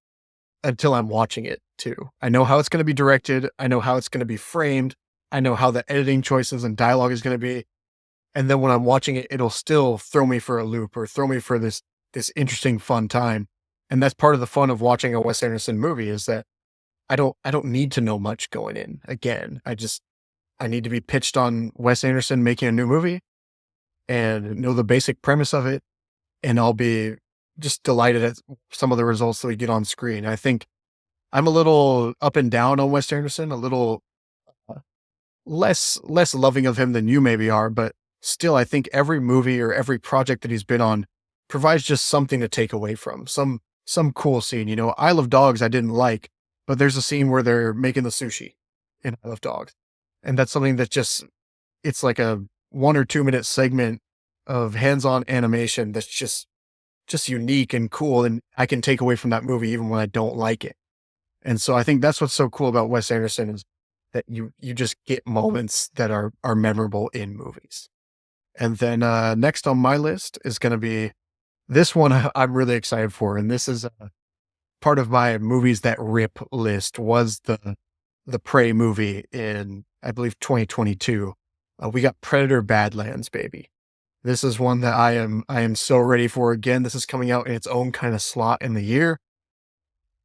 until I'm watching it too. I know how it's going to be directed. I know how it's going to be framed. I know how the editing choices and dialogue is going to be. And then when I'm watching it, it'll still throw me for a loop or throw me for this interesting, fun time. And that's part of the fun of watching a Wes Anderson movie is that I don't need to know much going in. Again, I need to be pitched on Wes Anderson making a new movie and know the basic premise of it. And I'll be just delighted at some of the results that we get on screen. I think I'm a little up and down on Wes Anderson, a little less loving of him than you maybe are, but still, I think every movie or every project that he's been on provides just something to take away from, some cool scene. Isle of Dogs I didn't like, but there's a scene where they're making the sushi in Isle of Dogs. And that's something that it's like a 1 or 2 minute segment of hands-on animation that's just unique and cool. And I can take away from that movie even when I don't like it. And so I think that's what's so cool about Wes Anderson is that you just get moments that are memorable in movies. And then next on my list is going to be this one I'm really excited for. And this is part of my movies that rip list was the Prey movie in, I believe, 2022. We got Predator Badlands, baby. This is one that I am so ready for. Again, this is coming out in its own kind of slot in the year.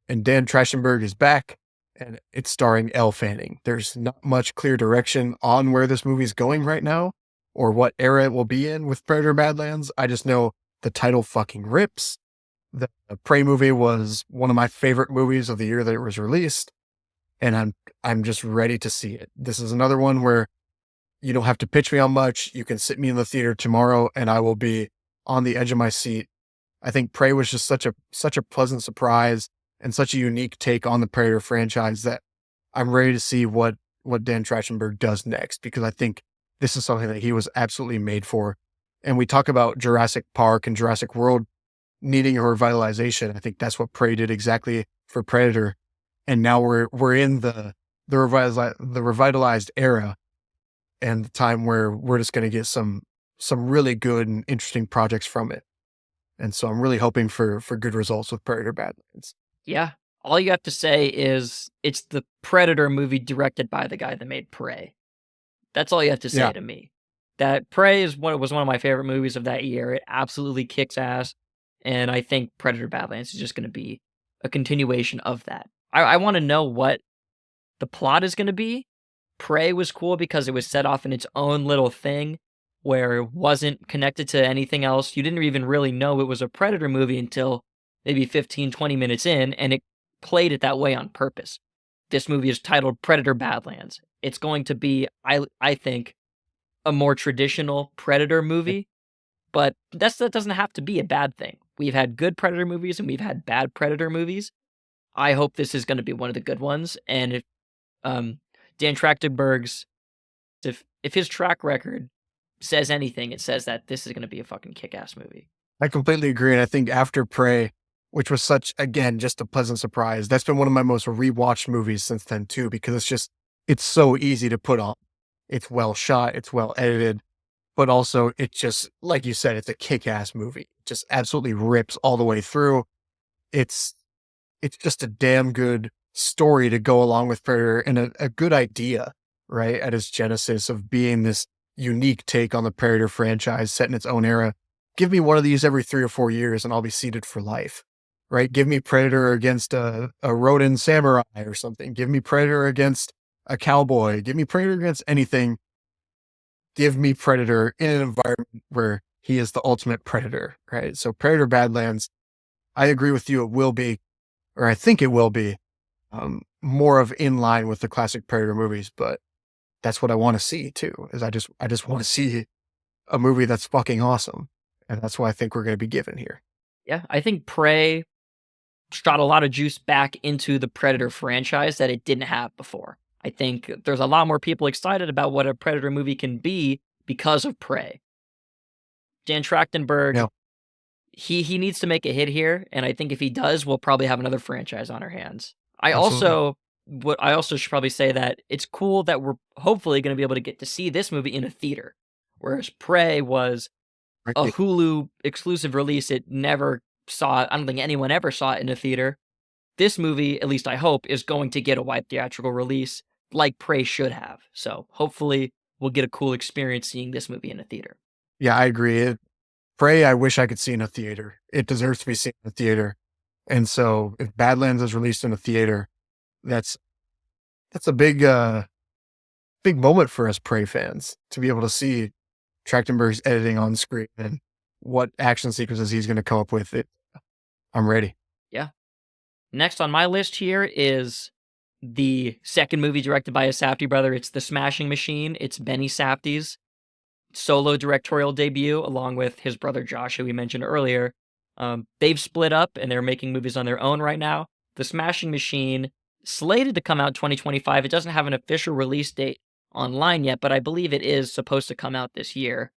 And Dan Trachtenberg is back, and it's starring Elle Fanning. There's not much clear direction on where this movie's going right now, or what era it will be in with Predator Badlands. I just know the title fucking rips. The Prey movie was one of my favorite movies of the year that it was released, and I'm just ready to see it. This is another one where you don't have to pitch me on much. You can sit me in the theater tomorrow, and I will be on the edge of my seat. I think Prey was just such a pleasant surprise and such a unique take on the Predator franchise that I'm ready to see what Dan Trachtenberg does next, because I think this is something that he was absolutely made for. And we talk about Jurassic Park and Jurassic World needing a revitalization. I think that's what Prey did exactly for Predator. And now we're in the revitalized era and the time where we're just going to get some really good and interesting projects from it. And so I'm really hoping for good results with Predator Badlands. Yeah. All you have to say is it's the Predator movie directed by the guy that made Prey. That's all you have to say to me. That Prey was one of my favorite movies of that year. It absolutely kicks ass. And I think Predator Badlands is just going to be a continuation of that. I want to know what the plot is going to be. Prey was cool because it was set off in its own little thing where it wasn't connected to anything else. You didn't even really know it was a Predator movie until maybe 15, 20 minutes in, and it played it that way on purpose. This movie is titled Predator Badlands. It's going to be, I think, a more traditional Predator movie, but that doesn't have to be a bad thing. We've had good Predator movies and we've had bad Predator movies. I hope this is going to be one of the good ones. And if Dan Trachtenberg's, if his track record says anything, it says that this is going to be a fucking kick-ass movie. I completely agree. And I think after Prey, which was such, again, just a pleasant surprise, that's been one of my most rewatched movies since then, too, because it's so easy to put on. It's well shot, it's well edited, but also it just, like you said, it's a kick ass movie. It just absolutely rips all the way through. It's, it's just a damn good story to go along with Predator and a good idea, right? At its genesis of being this unique take on the Predator franchise set in its own era. Give me one of these every 3 or 4 years and I'll be seated for life, right? Give me Predator against a Ronin samurai or something. Give me Predator against a cowboy. Give me Predator against anything. Give me Predator in an environment where he is the ultimate predator, right? So Predator Badlands, I agree with you. It will be, or I think it will be, more of in line with the classic Predator movies, but that's what I want to see too, is I just want to see a movie that's fucking awesome. And that's what I think we're going to be given here. Yeah, I think Prey shot a lot of juice back into the Predator franchise that it didn't have before. I think there's a lot more people excited about what a Predator movie can be because of Prey. Dan Trachtenberg, Yeah. he needs to make a hit here, and I think if he does, we'll probably have another franchise on our hands. I Absolutely. also should probably say that it's cool that we're hopefully going to be able to get to see this movie in a theater, whereas Prey was a Right. Hulu exclusive release. It never saw. I don't think anyone ever saw it in a theater. This movie, at least I hope, is going to get a wide theatrical release like Prey should have. So hopefully we'll get a cool experience seeing this movie in a theater. Yeah, I agree. Prey, I wish I could see in a theater. It deserves to be seen in a theater. And so if Badlands is released in a theater, that's a big moment for us Prey fans to be able to see Trachtenberg's editing on screen and what action sequences he's going to come up with. I'm ready. Yeah. Next on my list here is the second movie directed by a Safdie brother. It's The Smashing Machine. It's Benny Safdie's solo directorial debut, along with his brother Josh, who we mentioned earlier. They've split up and they're making movies on their own right now. The Smashing Machine, slated to come out 2025. It doesn't have an official release date online yet, but I believe it is supposed to come out this year.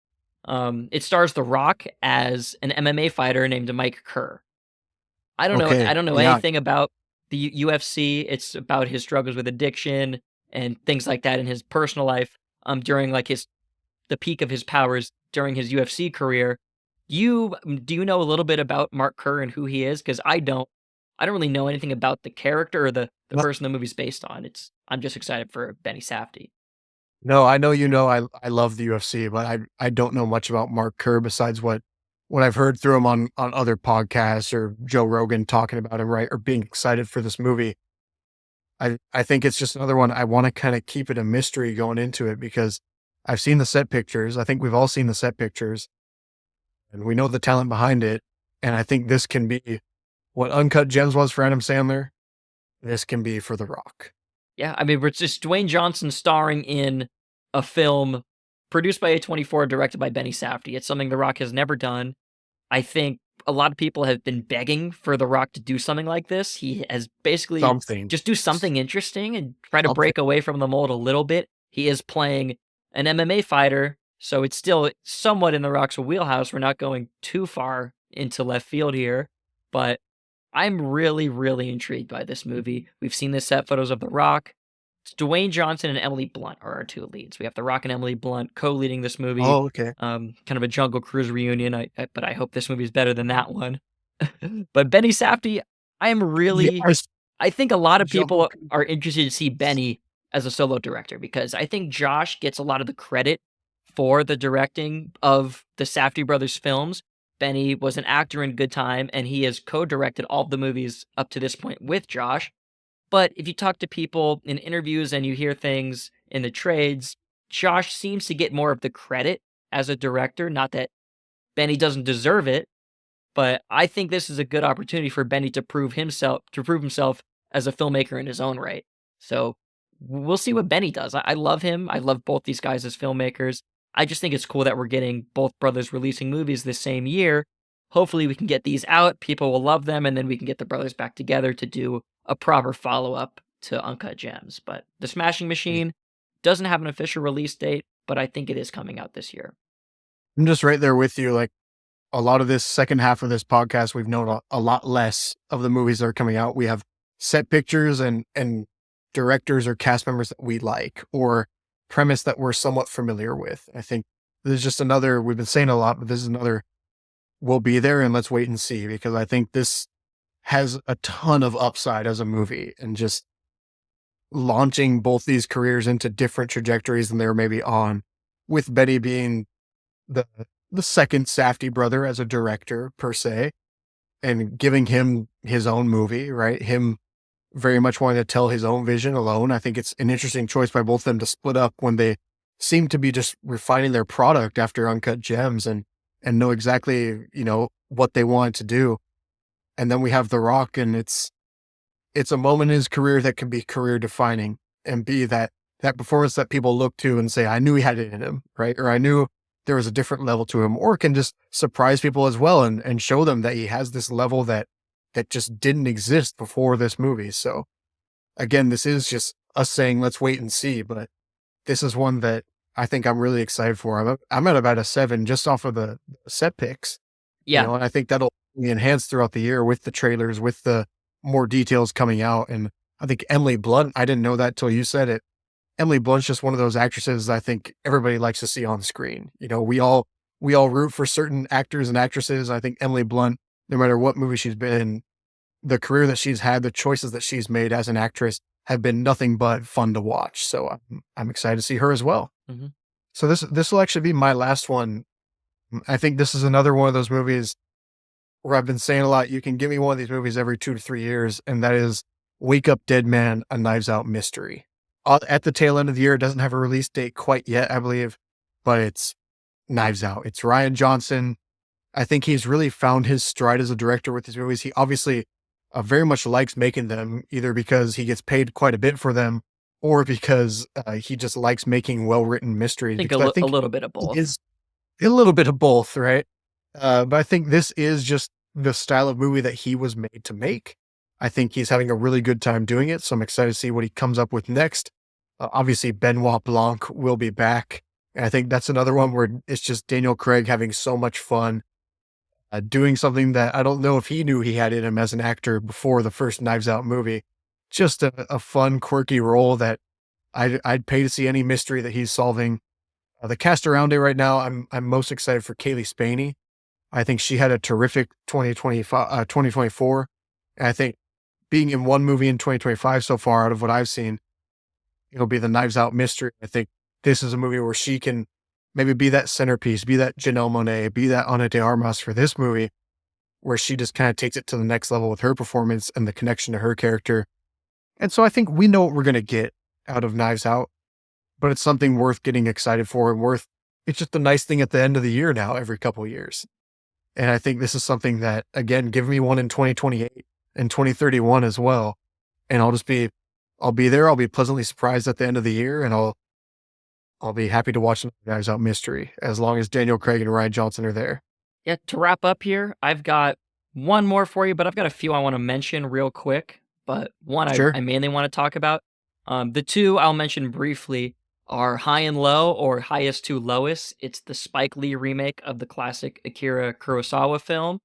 It stars The Rock as an MMA fighter named Mike Kerr. I don't know. Okay. I don't know Yeah. anything about the UFC. It's about his struggles with addiction and things like that in his personal life. During like the peak of his powers during his UFC career. Do you know a little bit about Mark Kerr and who he is? Because I don't. I don't really know anything about the character or the No, person the movie's based on. I'm just excited for Benny Safdie. no, I know I love the UFC, but I don't know much about Mark Kerr besides what I've heard through him on other podcasts or Joe Rogan talking about him, right? Or being excited for this movie. I think it's just another one. I want to kind of keep it a mystery going into it because I've seen the set pictures. I think we've all seen the set pictures and we know the talent behind it. And I think this can be what Uncut Gems was for Adam Sandler. This can be for The Rock. Yeah, I mean, it's just Dwayne Johnson starring in a film produced by A24, directed by Benny Safdie. It's something The Rock has never done. I think a lot of people have been begging for The Rock to do something like this. He has basically Something. just do something interesting and try to Something. break away from the mold a little bit. He is playing an MMA fighter, so it's still somewhat in The Rock's wheelhouse. We're not going too far into left field here, but I'm really, really intrigued by this movie. We've seen the set photos of The Rock. It's Dwayne Johnson and Emily Blunt are our two leads. We have The Rock and Emily Blunt co-leading this movie. Oh, okay. Kind of a Jungle Cruise reunion. But I hope this movie's better than that one. But Benny Safdie, I am really. Yes. I think a lot of people Jungle are interested to see Benny as a solo director because I think Josh gets a lot of the credit for the directing of the Safdie brothers films. Benny was an actor in Good Time, and he has co-directed all of the movies up to this point with Josh. But if you talk to people in interviews and you hear things in the trades, Josh seems to get more of the credit as a director. Not that Benny doesn't deserve it, but I think this is a good opportunity for Benny to prove himself as a filmmaker in his own right. So we'll see what Benny does. I love him. I love both these guys as filmmakers. I just think it's cool that we're getting both brothers releasing movies this same year. Hopefully we can get these out, people will love them, and then we can get the brothers back together to do a proper follow-up to Uncut Gems. But The Smashing Machine doesn't have an official release date, but I think it is coming out this year. I'm just right there with you. Like, a lot of this second half of this podcast, we've known a lot less of the movies that are coming out. We have set pictures and directors or cast members that we like, or premise that we're somewhat familiar with. I think there's just another, we've been saying a lot, but this is another, we'll be there and let's wait and see, because I think this has a ton of upside as a movie, and just launching both these careers into different trajectories than they were maybe on, with Betty being the second Safdie brother as a director per se, and giving him his own movie, right? Him very much wanting to tell his own vision alone. I think it's an interesting choice by both of them to split up when they seem to be just refining their product after Uncut Gems and know exactly, what they want to do. And then we have The Rock, and it's a moment in his career that can be career defining and be that performance that people look to and say, I knew he had it in him, right? Or I knew there was a different level to him, or can just surprise people as well and show them that he has this level that just didn't exist before this movie. So again, this is just us saying, let's wait and see, but this is one that I think I'm really excited for. I'm at about a 7 just off of the set picks. Yeah. And I think that'll be enhanced throughout the year with the trailers, with the more details coming out. And I think Emily Blunt, I didn't know that till you said it. Emily Blunt's just one of those actresses I think everybody likes to see on screen. We all root for certain actors and actresses. I think Emily Blunt, no matter what movie she's been in, the career that she's had, the choices that she's made as an actress have been nothing but fun to watch. So I'm excited to see her as well. Mm-hmm. So this will actually be my last one. I think this is another one of those movies where I've been saying a lot, you can give me one of these movies every 2 to 3 years, and that is Wake Up Dead Man, A Knives Out Mystery. At the tail end of the year, it doesn't have a release date quite yet, I believe, but it's Knives Out. It's Rian Johnson. I think he's really found his stride as a director with these movies. He obviously very much likes making them, either because he gets paid quite a bit for them, or because he just likes making well-written mysteries. I think a little bit of both. Is a little bit of both, right? But I think this is just the style of movie that he was made to make. I think he's having a really good time doing it, so I'm excited to see what he comes up with next. Obviously, Benoit Blanc will be back. And I think that's another one where it's just Daniel Craig having so much fun, doing something that I don't know if he knew he had in him as an actor before the first Knives Out movie. Just a fun, quirky role that I'd pay to see any mystery that he's solving. The cast around it right now, I'm most excited for Kaylee Spaney. I think she had a terrific 2024. And I think being in one movie in 2025 so far, out of what I've seen, it'll be the Knives Out mystery. I think this is a movie where she can maybe be that centerpiece, be that Janelle Monáe, be that Ana de Armas for this movie, where she just kind of takes it to the next level with her performance and the connection to her character. And so I think we know what we're going to get out of Knives Out, but it's something worth getting excited for and it's just a nice thing at the end of the year now, every couple of years. And I think this is something that, again, give me one in 2028 and 2031 as well. And I'll be there. I'll be pleasantly surprised at the end of the year, and I'll be happy to watch Knives Out mystery as long as Daniel Craig and Rian Johnson are there. Yeah, to wrap up here, I've got one more for you, but I've got a few I want to mention real quick. But one Sure. I mainly want to talk about. The two I'll mention briefly are High and Low, or Highest to Lowest. It's the Spike Lee remake of the classic Akira Kurosawa film.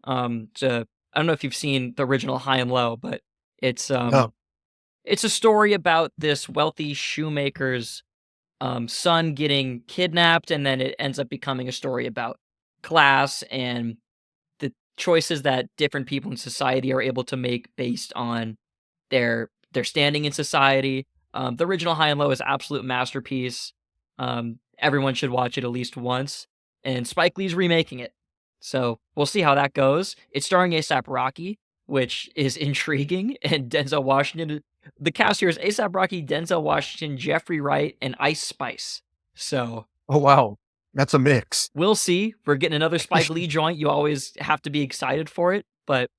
I don't know if you've seen the original High and Low, but it's it's a story about this wealthy shoemaker's son getting kidnapped, and then it ends up becoming a story about class and the choices that different people in society are able to make based on their standing in society. The original High and Low is an absolute masterpiece. Everyone should watch it at least once, and Spike Lee's remaking it. So we'll see how that goes. It's starring A$AP Rocky, which is intriguing, and Denzel Washington. The cast here is A$AP Rocky, Denzel Washington, Jeffrey Wright, and Ice Spice. So, oh wow, that's a mix. We'll see. We're getting another Spike Lee joint. You always have to be excited for it, but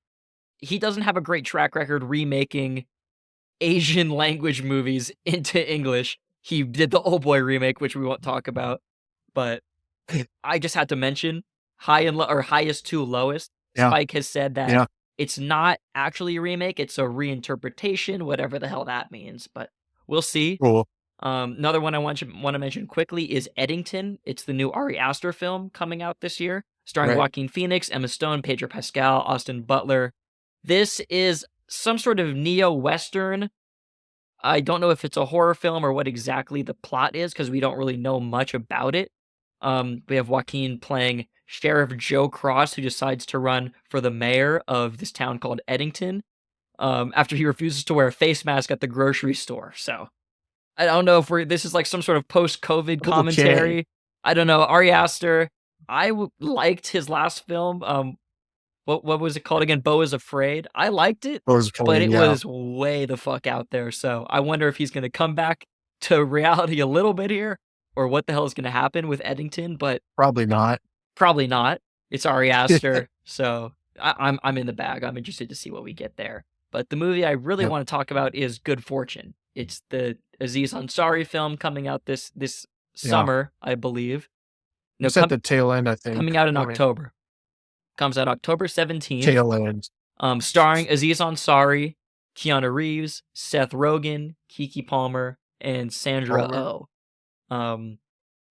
he doesn't have a great track record remaking Asian language movies into English. He did the Old Boy remake, which we won't talk about, but I just had to mention High and Low, or Highest to Lowest. Yeah. Spike has said that it's not actually a remake, it's a reinterpretation, whatever the hell that means, but we'll see. Cool. Another one I want to mention quickly is Eddington. It's the new Ari Aster film coming out this year. starring Right. Joaquin Phoenix, Emma Stone, Pedro Pascal, Austin Butler. This is some sort of neo-Western. I don't know if it's a horror film or what exactly the plot is because we don't really know much about it. We have Joaquin playing Sheriff Joe Cross, who decides to run for the mayor of this town called Eddington after he refuses to wear a face mask at the grocery store. So I don't know if this is like some sort of post-COVID commentary. Okay. I don't know. Ari Aster, liked his last film. What was it called again? Beau is Afraid. I liked it, but it was way the fuck out there. So I wonder if he's going to come back to reality a little bit here, or what the hell is going to happen with Eddington. But Probably not. probably not. It's Ari Aster, so I'm in the bag. I'm interested to see what we get there. But the movie I really Yep. want to talk about is Good Fortune. It's the Aziz Ansari film coming out this summer, I believe. No, It's at the tail end, I think. coming out in I mean, October. Comes out October 17th. Tail end. Starring Aziz Ansari, Keanu Reeves, Seth Rogen, Keke Palmer, and Sandra Palmer. Oh.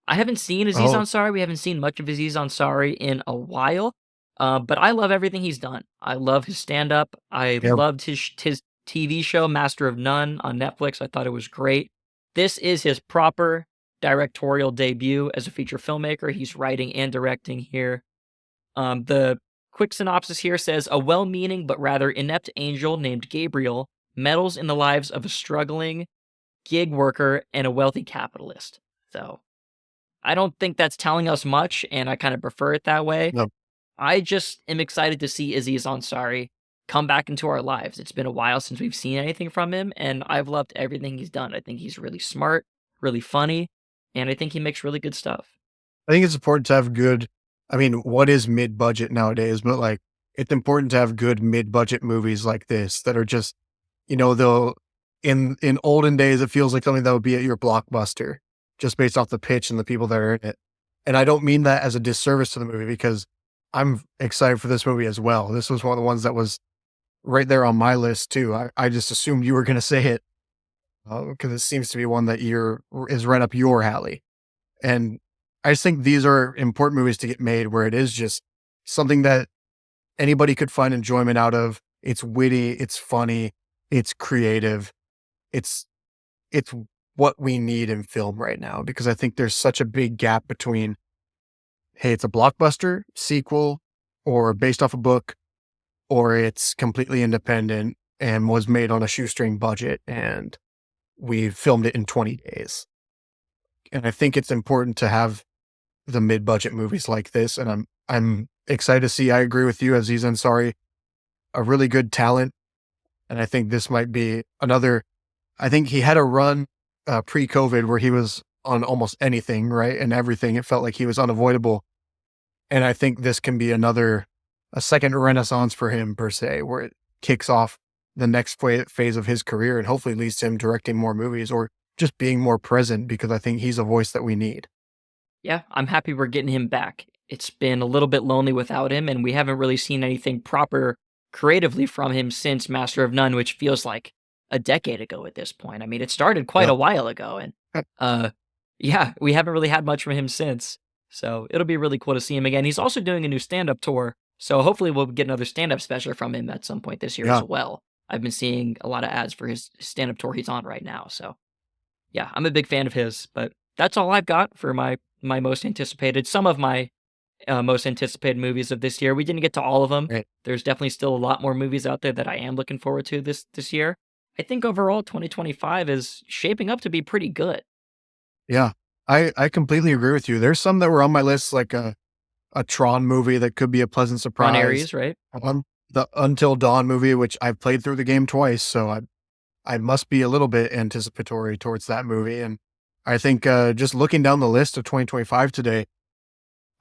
I haven't seen Aziz Oh. Ansari. We haven't seen much of Aziz Ansari in a while. But I love everything he's done. I love his stand-up. I Yep. loved his TV show, Master of None, on Netflix. I thought it was great. This is his proper directorial debut as a feature filmmaker. He's writing and directing here. The quick synopsis here says, a well-meaning but rather inept angel named Gabriel meddles in the lives of a struggling gig worker and a wealthy capitalist. So I don't think that's telling us much, and I kind of prefer it that way. Nope. I just am excited to see Aziz Ansari come back into our lives. It's been a while since we've seen anything from him, and I've loved everything he's done. I think he's really smart, really funny, and I think he makes really good stuff. I think it's important to have good. I mean, what is mid-budget nowadays? But like, it's important to have good mid-budget movies like this that are just, they'll in olden days, it feels like something that would be at your blockbuster just based off the pitch and the people that are in it. And I don't mean that as a disservice to the movie because I'm excited for this movie as well. This was one of the ones that was right there on my list too. I just assumed you were going to say it because it seems to be one that is right up your alley. And I just think these are important movies to get made where it is just something that anybody could find enjoyment out of. It's witty, it's funny, it's creative. It's what we need in film right now because I think there's such a big gap between, hey, it's a blockbuster sequel or based off a book, or it's completely independent and was made on a shoestring budget and we filmed it in 20 days. And I think it's important to have the mid-budget movies like this. And I'm excited to see, I agree with you, Aziz Ansari, a really good talent. And I think this might be I think he had a run pre-COVID where he was on almost anything, right? And everything. It felt like he was unavoidable. And I think this can be a second renaissance for him per se, where it kicks off the next phase of his career and hopefully leads to him directing more movies or just being more present because I think he's a voice that we need. Yeah, I'm happy we're getting him back. It's been a little bit lonely without him, and we haven't really seen anything proper creatively from him since Master of None, which feels like a decade ago at this point. I mean, it started quite a while ago, and yeah, we haven't really had much from him since. So it'll be really cool to see him again. He's also doing a new stand-up tour, so hopefully we'll get another stand-up special from him at some point this year as well. I've been seeing a lot of ads for his stand-up tour he's on right now, so yeah, I'm a big fan of his, but that's all I've got for my most anticipated, some of my most anticipated movies of this year. We didn't get to all of them. Right. There's definitely still a lot more movies out there that I am looking forward to this year. I think overall 2025 is shaping up to be pretty good. Yeah, I completely agree with you. There's some that were on my list, like a Tron movie that could be a pleasant surprise. Ron Aries, right? The Until Dawn movie, which I've played through the game twice, so I must be a little bit anticipatory towards that movie. And I think just looking down the list of 2025 today,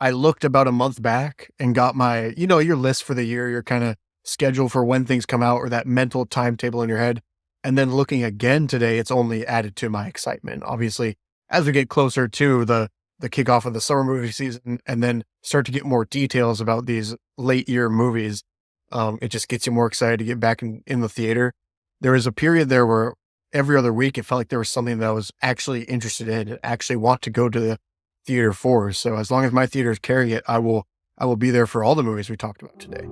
I looked about a month back and got my, your list for the year, your kind of schedule for when things come out or that mental timetable in your head. And then looking again today, it's only added to my excitement. Obviously, as we get closer to the kickoff of the summer movie season and then start to get more details about these late year movies, it just gets you more excited to get back in the theater. There was a period there where every other week it felt like there was something that I was actually interested in and actually want to go to the theater for. So as long as my theaters carry it, I will I will be there for all the movies we talked about today.